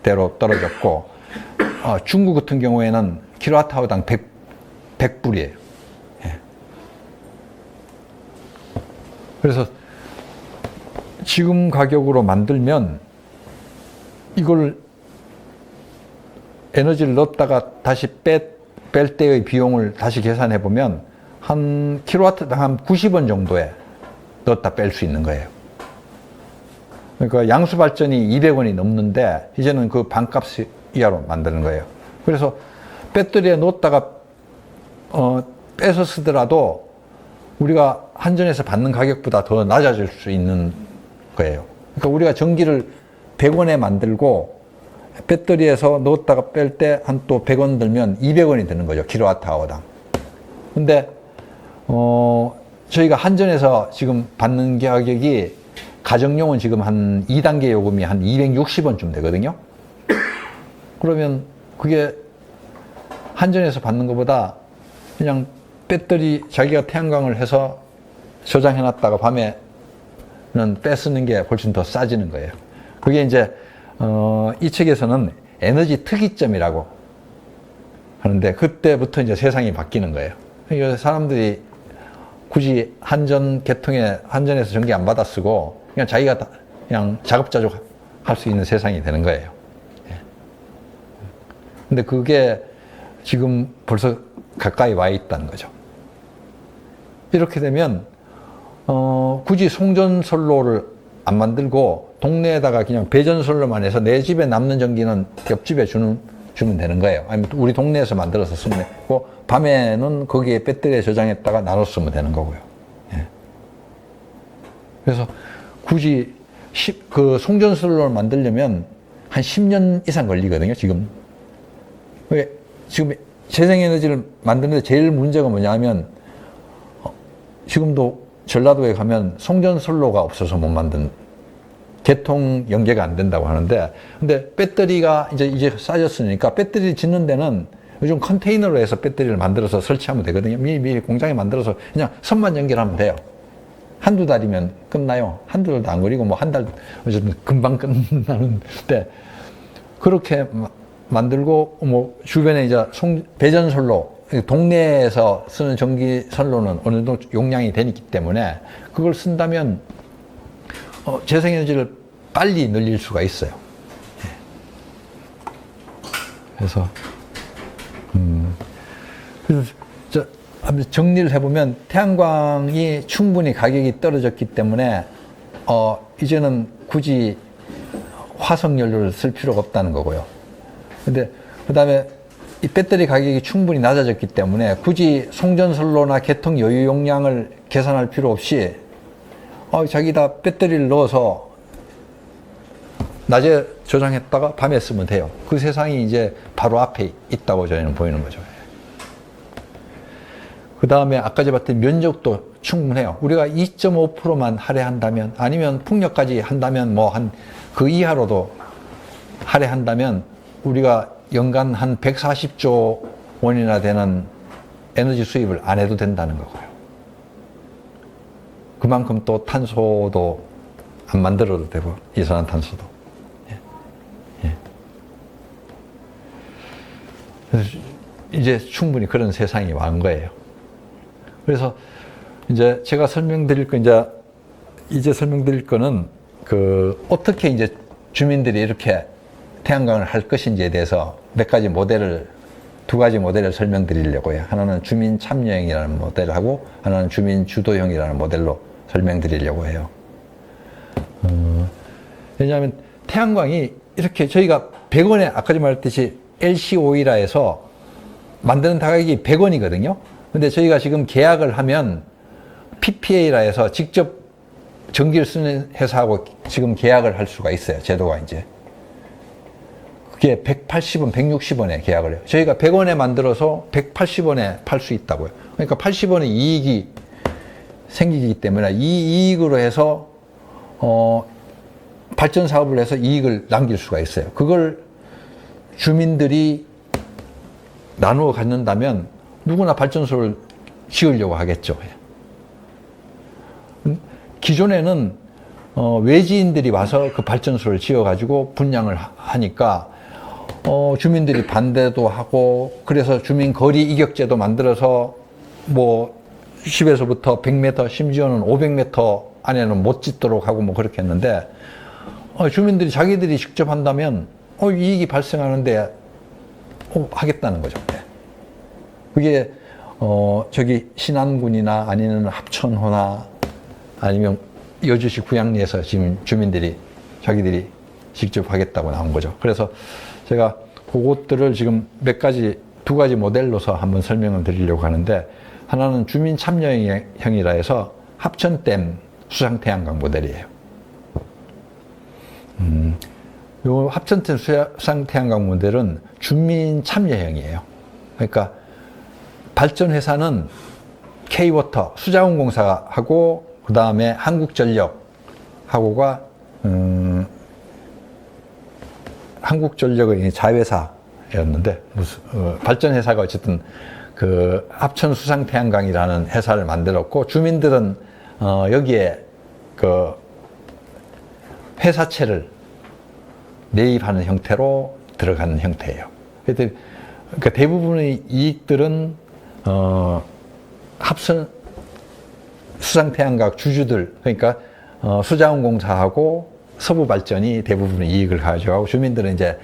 대로 떨어졌고, 중국 같은 경우에는 킬로와트아워당 100불이에요. 예. 그래서 지금 가격으로 만들면 이걸 에너지를 넣었다가 다시 뺄 때의 비용을 다시 계산해 보면 한 킬로와트당 한 90원 정도에 넣었다 뺄 수 있는 거예요. 그러니까 양수 발전이 200원이 넘는데 이제는 그 반값 이하로 만드는 거예요. 그래서 배터리에 넣었다가 빼서 쓰더라도 우리가 한전에서 받는 가격보다 더 낮아질 수 있는 거예요. 그러니까 우리가 전기를 100원에 만들고 배터리에서 넣었다가 뺄 때 한 또 100원 들면 200원이 되는 거죠. 킬로와트아워당. 근데 저희가 한전에서 지금 받는 가격이 가정용은 지금 한 2단계 요금이 한 260원쯤 되거든요. 그러면 그게 한전에서 받는 것보다 그냥 배터리 자기가 태양광을 해서 저장해 놨다가 밤에는 빼쓰는 게 훨씬 더 싸지는 거예요. 그게 이제 이 책에서는 에너지 특이점이라고 하는데 그때부터 이제 세상이 바뀌는 거예요. 그러니까 사람들이 굳이 한전 개통에 한전에서 전기 안 받아 쓰고 그냥 자기가 그냥 자급자족 할 수 있는 세상이 되는 거예요. 예. 근데 그게 지금 벌써 가까이 와 있다는 거죠. 이렇게 되면 굳이 송전선로를 안 만들고 동네에다가 그냥 배전선로만 해서 내 집에 남는 전기는 옆집에 주면 되는 거예요. 아니면 우리 동네에서 만들어서 쓰면 되고 밤에는 거기에 배터리에 저장했다가 나눠 쓰면 되는 거고요. 예. 그래서 굳이 그 송전선로를 만들려면 한 10년 이상 걸리거든요, 지금. 왜? 지금 재생에너지를 만드는데 제일 문제가 뭐냐면 지금도 전라도에 가면 송전선로가 없어서 못 만든 개통 연계가 안 된다고 하는데 근데 배터리가 이제 싸졌으니까 배터리 짓는 데는 요즘 컨테이너로 해서 배터리를 만들어서 설치하면 되거든요. 미리 공장에 만들어서 그냥 선만 연결하면 돼요. 한두 달이면 끝나요. 한두 달도 안 걸리고 뭐 한 달 어쨌든 금방 끝나는데 그렇게 만들고 뭐 주변에 이제 배전선로 동네에서 쓰는 전기 선로는 어느 정도 용량이 되기 때문에 그걸 쓴다면 재생에너지를 빨리 늘릴 수가 있어요. 그래서 정리를 해보면 태양광이 충분히 가격이 떨어졌기 때문에 이제는 굳이 화석연료를 쓸 필요가 없다는 거고요. 근데 그 다음에 이 배터리 가격이 충분히 낮아졌기 때문에 굳이 송전선로나 개통 여유 용량을 계산할 필요 없이 자기다 배터리를 넣어서 낮에 저장했다가 밤에 쓰면 돼요. 그 세상이 이제 바로 앞에 있다고 저희는 보이는 거죠. 그 다음에 아까 제가 봤던 면적도 충분해요. 우리가 2.5%만 할애한다면 아니면 풍력까지 한다면 뭐 한 그 이하로도 할애한다면 우리가 연간 한 140조 원이나 되는 에너지 수입을 안 해도 된다는 거고요. 그만큼 또 탄소도 안 만들어도 되고 이산화탄소도. 예. 그래서 이제 충분히 그런 세상이 완 거예요. 그래서 이제 제가 설명드릴 거 이제 설명드릴 거는 어떻게 이제 주민들이 이렇게 태양광을 할 것인지에 대해서 두 가지 모델을 설명드리려고 해요. 하나는 주민 참여형이라는 모델하고 하나는 주민 주도형이라는 모델로 설명드리려고 해요. 왜냐하면 태양광이 이렇게 저희가 100원에 아까 말했듯이 LCOE라해서 만드는 가격이 100원이거든요. 근데 저희가 지금 계약을 하면 PPA라 해서 직접 전기를 쓰는 회사하고 지금 계약을 할 수가 있어요. 제도가 이제. 그게 180원, 160원에 계약을 해요. 저희가 100원에 만들어서 180원에 팔 수 있다고요. 그러니까 80원의 이익이 생기기 때문에 이 이익으로 해서 발전 사업을 해서 이익을 남길 수가 있어요. 그걸 주민들이 나누어 갖는다면 누구나 발전소를 지으려고 하겠죠. 기존에는 외지인들이 와서 그 발전소를 지어가지고 분양을 하니까 주민들이 반대도 하고 그래서 주민 거리 이격제도 만들어서 뭐 10에서부터 100m 심지어는 500m 안에는 못 짓도록 하고 뭐 그렇게 했는데 주민들이 자기들이 직접 한다면 이익이 발생하는데 하겠다는 거죠. 네. 그게 저기 신안군이나 아니면 합천호나 아니면 여주시 구양리에서 지금 주민들이 자기들이 직접 하겠다고 나온 거죠. 그래서 제가 그것들을 지금 두 가지 모델로서 한번 설명을 드리려고 하는데 하나는 주민 참여형이라 해서 합천댐 수상태양광 모델이에요. 요 합천댐 수상태양광 모델은 주민 참여형이에요. 그러니까 발전회사는 K워터 수자원공사하고 그 다음에 한국전력하고가 한국전력의 자회사였는데 발전회사가 어쨌든 그 합천 수상태양광이라는 회사를 만들었고 주민들은 여기에 그 회사채를 매입하는 형태로 들어가는 형태예요. 그러니까 대부분의 이익들은 합천 수상태양광 주주들 그러니까 수자원공사하고 서부발전이 대부분의 이익을 가져가고 주민들은 이제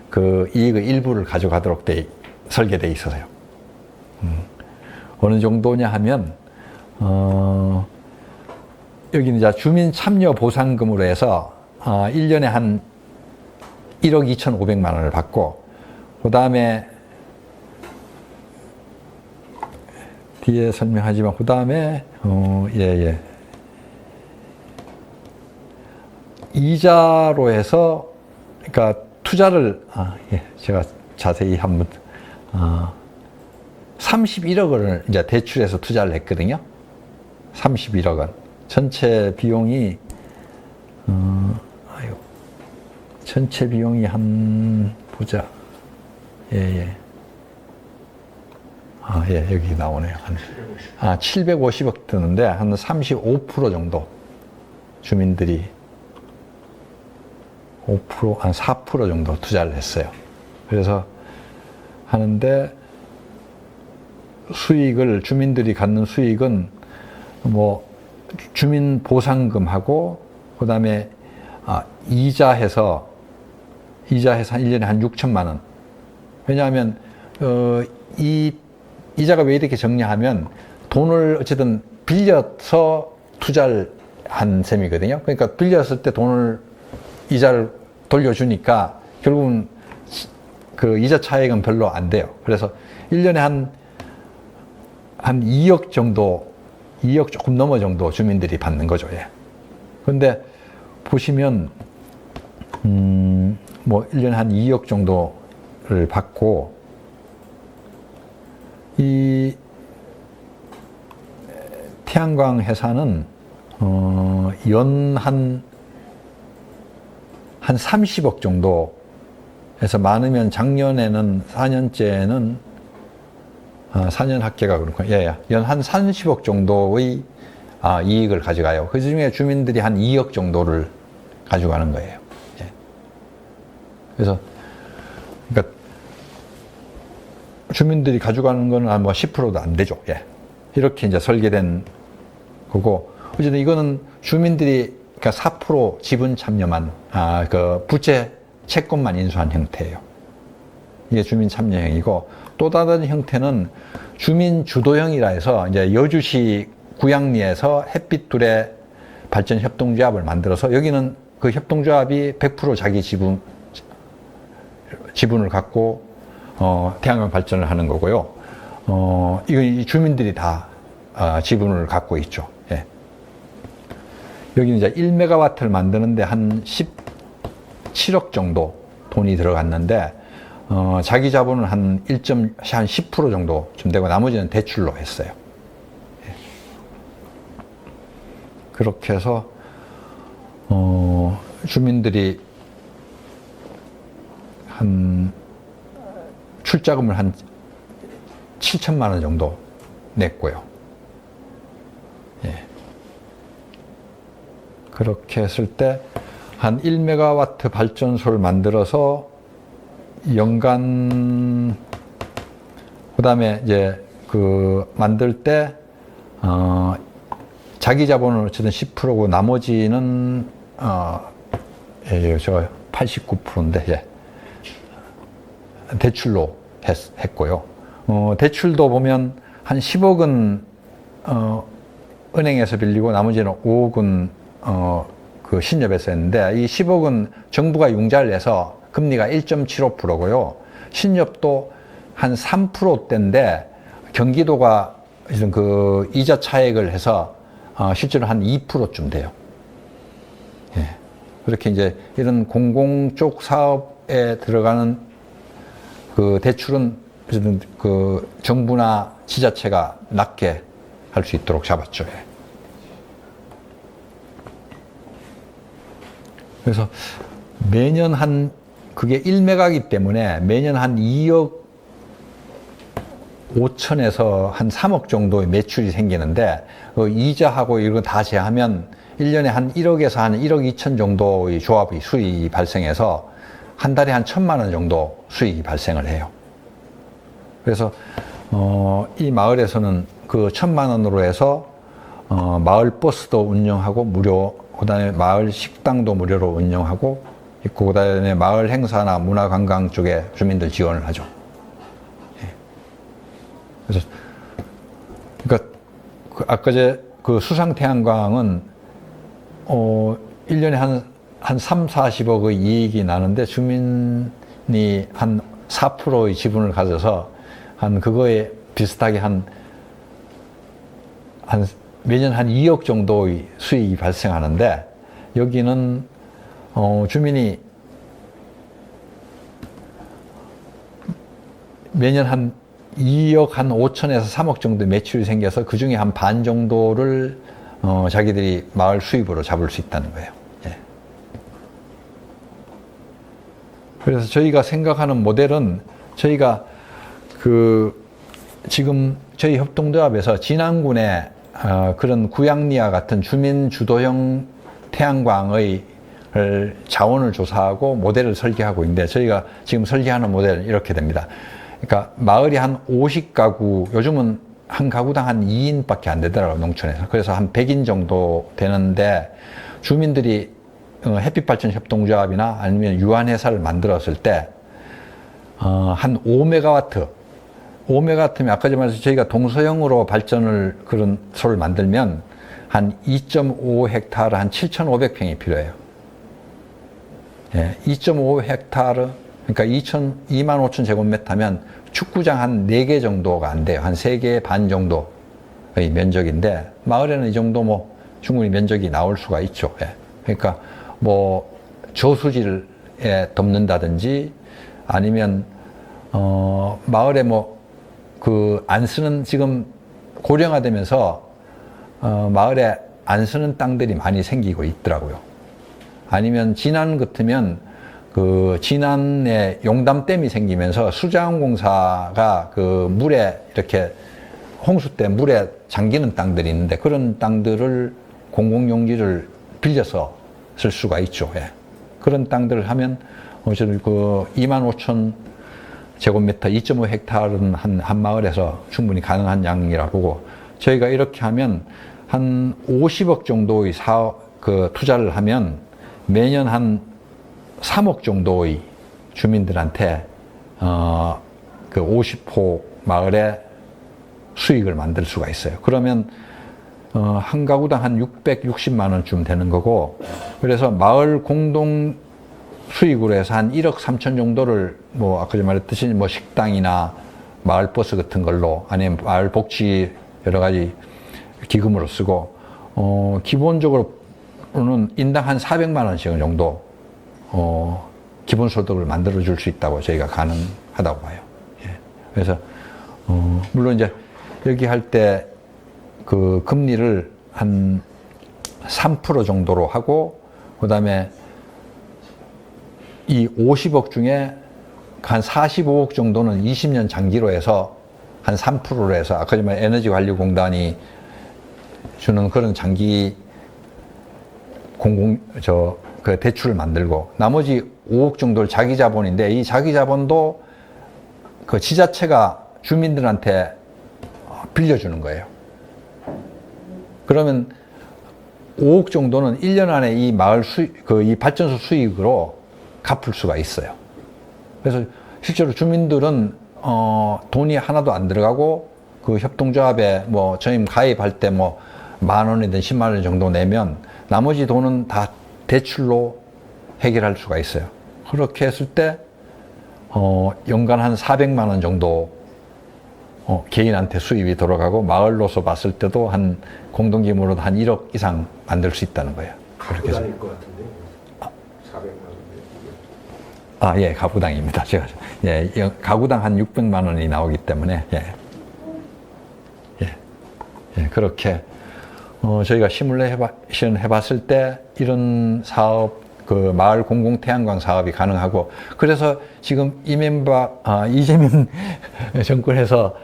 그 이익의 일부를 가져가도록 설계되어 있어서요. 어느 정도냐 하면 여기는 이제 주민 참여 보상금으로 해서 1년에 한 1억 2,500만 원을 받고 그 다음에 뒤에 설명하지만 그 다음에 이자로 해서 그러니까 투자를 제가 자세히 한번 31억 원을 이제 대출해서 투자를 했거든요. 31억 원. 전체 비용이 전체 비용이 한 보자. 여기 나오네요. 750억 드는데 한 35% 정도 주민들이 5%, 한 4% 정도 투자를 했어요. 그래서 하는데 주민들이 갖는 수익은 뭐 주민 보상금하고 그 다음에 이자해서 한 1년에 한 6천만 원. 왜냐하면 이 이자가 왜 이렇게 적냐하면 돈을 어쨌든 빌려서 투자를 한 셈이거든요. 그러니까 빌렸을 때 이자를 돌려주니까 결국은 그 이자 차익은 별로 안 돼요. 그래서 1년에 한 2억 정도, 2억 조금 넘어 정도 주민들이 받는 거죠. 그런데 보시면 뭐 1년에 한 2억 정도를 받고 이 태양광 회사는 연 한 30억 정도 해서 많으면 작년에는 4년째는 4년 합계가 그렇군요. 연 한 30억 정도의 이익을 가져가요. 그 중에 주민들이 한 2억 정도를 가져가는 거예요. 그래서 그러니까 주민들이 가져가는 거는 뭐 10%도 안 되죠. 이렇게 이제 설계된 거고 어쨌든 이거는 주민들이 그러니까 4% 지분 참여만 그 부채 채권만 인수한 형태예요. 이게 주민 참여형이고 또 다른 형태는 주민 주도형이라 해서 이제 여주시 구양리에서 햇빛둘의 발전 협동조합을 만들어서 여기는 그 협동조합이 100% 자기 지분을 갖고 태양광 발전을 하는 거고요. 이건 주민들이 다 지분을 갖고 있죠. 여기는 이제 1메가와트를 만드는데 한 17억 정도 돈이 들어갔는데 자기 자본은 한 10% 정도쯤 되고 나머지는 대출로 했어요. 그렇게 해서 주민들이 한 출자금을 한 7천만 원 정도 냈고요. 그렇게 했을 때 한 1메가와트 발전소를 만들어서 연간, 그 다음에 이제 그 만들 때, 자기 자본은 어쨌든 10%고 나머지는, 저 89%인데, 예. 대출로 했고요. 대출도 보면 한 10억은, 은행에서 빌리고 나머지는 5억은, 그 신협에서 했는데, 이 10억은 정부가 융자를 해서 금리가 1.75%고요. 신협도 한 3%대인데 경기도가 그 이자 차액을 해서 실제로 한 2%쯤 돼요. 예. 그렇게 이제 이런 공공 쪽 사업에 들어가는 그 대출은 어쨌든 그 정부나 지자체가 낮게 할 수 있도록 잡았죠. 예. 그래서 매년 그게 1메가이기 때문에 매년 한 2억 5천에서 한 3억 정도의 매출이 생기는데, 이자하고 이런 거 다 제하면 1년에 한 1억에서 한 1억 2천 정도의 조합이 수익이 발생해서 한 달에 한 1,000만 원 정도 수익이 발생을 해요. 그래서, 이 마을에서는 그 1,000만 원으로 해서, 마을 버스도 운영하고 무료, 그 다음에 마을 식당도 무료로 운영하고 있고, 그 다음에 마을 행사나 문화관광 쪽에 주민들 지원을 하죠. 예. 그래서, 그러니까, 아까 그 수상태양광은, 1년에 한 3, 40억의 이익이 나는데 주민이 한 4%의 지분을 가져서 한 그거에 비슷하게 매년 한 2억 정도의 수익이 발생하는데, 여기는 주민이 매년 한 2억 한 5천에서 3억 정도 매출이 생겨서 그 중에 한 반 정도를 자기들이 마을 수입으로 잡을 수 있다는 거예요. 예. 그래서 저희가 생각하는 모델은 저희가 지금 저희 협동조합에서 진안군에 그런 구양리와 같은 주민 주도형 태양광의 자원을 조사하고 모델을 설계하고 있는데, 저희가 지금 설계하는 모델은 이렇게 됩니다. 그러니까 마을이 한 50가구, 요즘은 한 가구당 한 2인밖에 안 되더라고요, 농촌에서. 그래서 한 100인 정도 되는데, 주민들이 햇빛발전협동조합이나 아니면 유한회사를 만들었을 때, 한 5메가와트면 아까 전에 말해서 저희가 동서형으로 발전을 그런 소를 만들면 한 2.5헥타르 한 7,500평이 필요해요. 예, 2.5헥타르, 그러니까 25,000 제곱미터면 축구장 한 4개 정도가 안 돼요. 한 3개 반 정도의 면적인데, 마을에는 이 정도 뭐 충분히 면적이 나올 수가 있죠. 예. 그러니까 뭐 저수지에 덮는다든지 아니면 마을에 뭐 안 쓰는, 지금 고령화되면서 마을에 안 쓰는 땅들이 많이 생기고 있더라고요. 아니면 진안 같으면 진안에 용담댐이 생기면서 수자원공사가 물에 이렇게 홍수 때 물에 잠기는 땅들이 있는데, 그런 땅들을 공공용지를 빌려서 쓸 수가 있죠. 예. 그런 땅들을 하면 어쨌든 25,000 제곱미터 2.5헥타르는 한 마을에서 충분히 가능한 양이라 보고, 저희가 이렇게 하면 한 50억 정도의 투자를 하면 매년 한 3억 정도의 주민들한테 50호 마을에 수익을 만들 수가 있어요. 그러면 한 가구당 한 660만 원쯤 되는 거고, 그래서 마을 공동 수익으로 해서 한 1억 3천 정도를 뭐 아까 말했듯이 뭐 식당이나 마을 버스 같은 걸로, 아니면 마을 복지 여러 가지 기금으로 쓰고, 기본적으로는 인당 한 400만 원씩 정도 기본소득을 만들어 줄 수 있다고 저희가 가능하다고 봐요. 예. 그래서 물론 이제 여기 할 때 그 금리를 한 3% 정도로 하고, 그 다음에 이 50억 중에 한 45억 정도는 20년 장기로 해서 한 3%로 해서, 아까 전에 에너지관리공단이 주는 그런 장기 그 대출을 만들고 나머지 5억 정도를 자기 자본인데 이 자기 자본도 그 지자체가 주민들한테 빌려주는 거예요. 그러면 5억 정도는 1년 안에 이 마을 이 발전소 수익으로 갚을 수가 있어요. 그래서 실제로 주민들은 돈이 하나도 안 들어가고 그 협동조합에 뭐 저임 가입할 때 뭐 10,000원이든 10만 원 정도 내면 나머지 돈은 다 대출로 해결할 수가 있어요. 그렇게 했을 때 연간 한 400만 원 정도 개인한테 수입이 돌아가고 마을로서 봤을 때도 한 공동기금으로도 한 1억 이상 만들 수 있다는 거예요. 그렇게 해서. 가구당일 것 같은데 400만 원인데. 아, 예, 가구당입니다. 제가 예, 가구당 한 600만 원이 나오기 때문에 그렇게 저희가 시뮬레이션 해봤을 때 이런 사업, 그 마을 공공 태양광 사업이 가능하고 그래서 지금 이재명 정권에서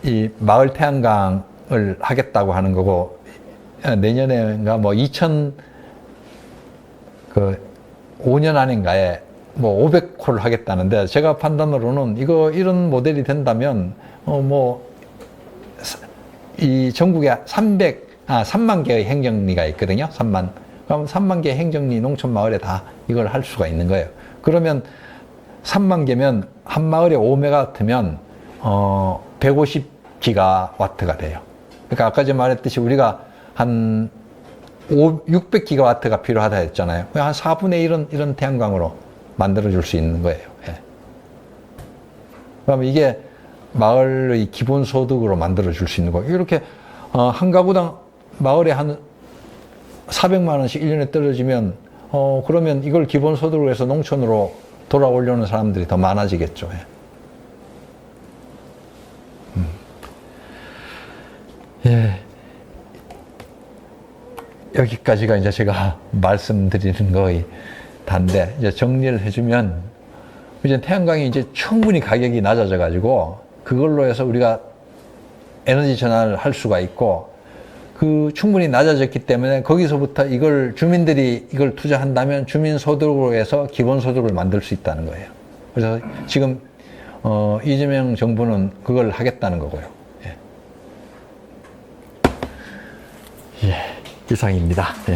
이 마을 태양광을 하겠다고 하는 거고 내년에인가 뭐 5년 안인가에 뭐 500호를 하겠다는데 제가 판단으로는 이런 모델이 된다면 이 전국에 3만 개의 행정리가 있거든요. 3만. 그럼 3만 개의 행정리 농촌 마을에 다 이걸 할 수가 있는 거예요. 그러면 3만 개면 한 마을에 5메가와트면 150기가와트가 돼요. 그러니까 아까 제가 말했듯이 우리가 한 600기가와트가 필요하다 했잖아요. 한 4분의 1은 이런 태양광으로 만들어 줄 수 있는 거예요. 예. 그러면 이게 마을의 기본소득으로 만들어 줄 수 있는 거예요. 이렇게 한 가구당 마을에 한 400만 원씩 1년에 떨어지면 그러면 이걸 기본소득으로 해서 농촌으로 돌아오려는 사람들이 더 많아지겠죠. 예. 여기까지가 이제 제가 말씀드리는 거의 다인데 이제 정리를 해주면 이제 태양광이 이제 충분히 가격이 낮아져 가지고 그걸로 해서 우리가 에너지 전환을 할 수가 있고 그 충분히 낮아졌기 때문에 거기서부터 주민들이 이걸 투자한다면 주민 소득으로 해서 기본 소득을 만들 수 있다는 거예요. 그래서 지금 이재명 정부는 그걸 하겠다는 거고요. 예, 이상입니다. 예.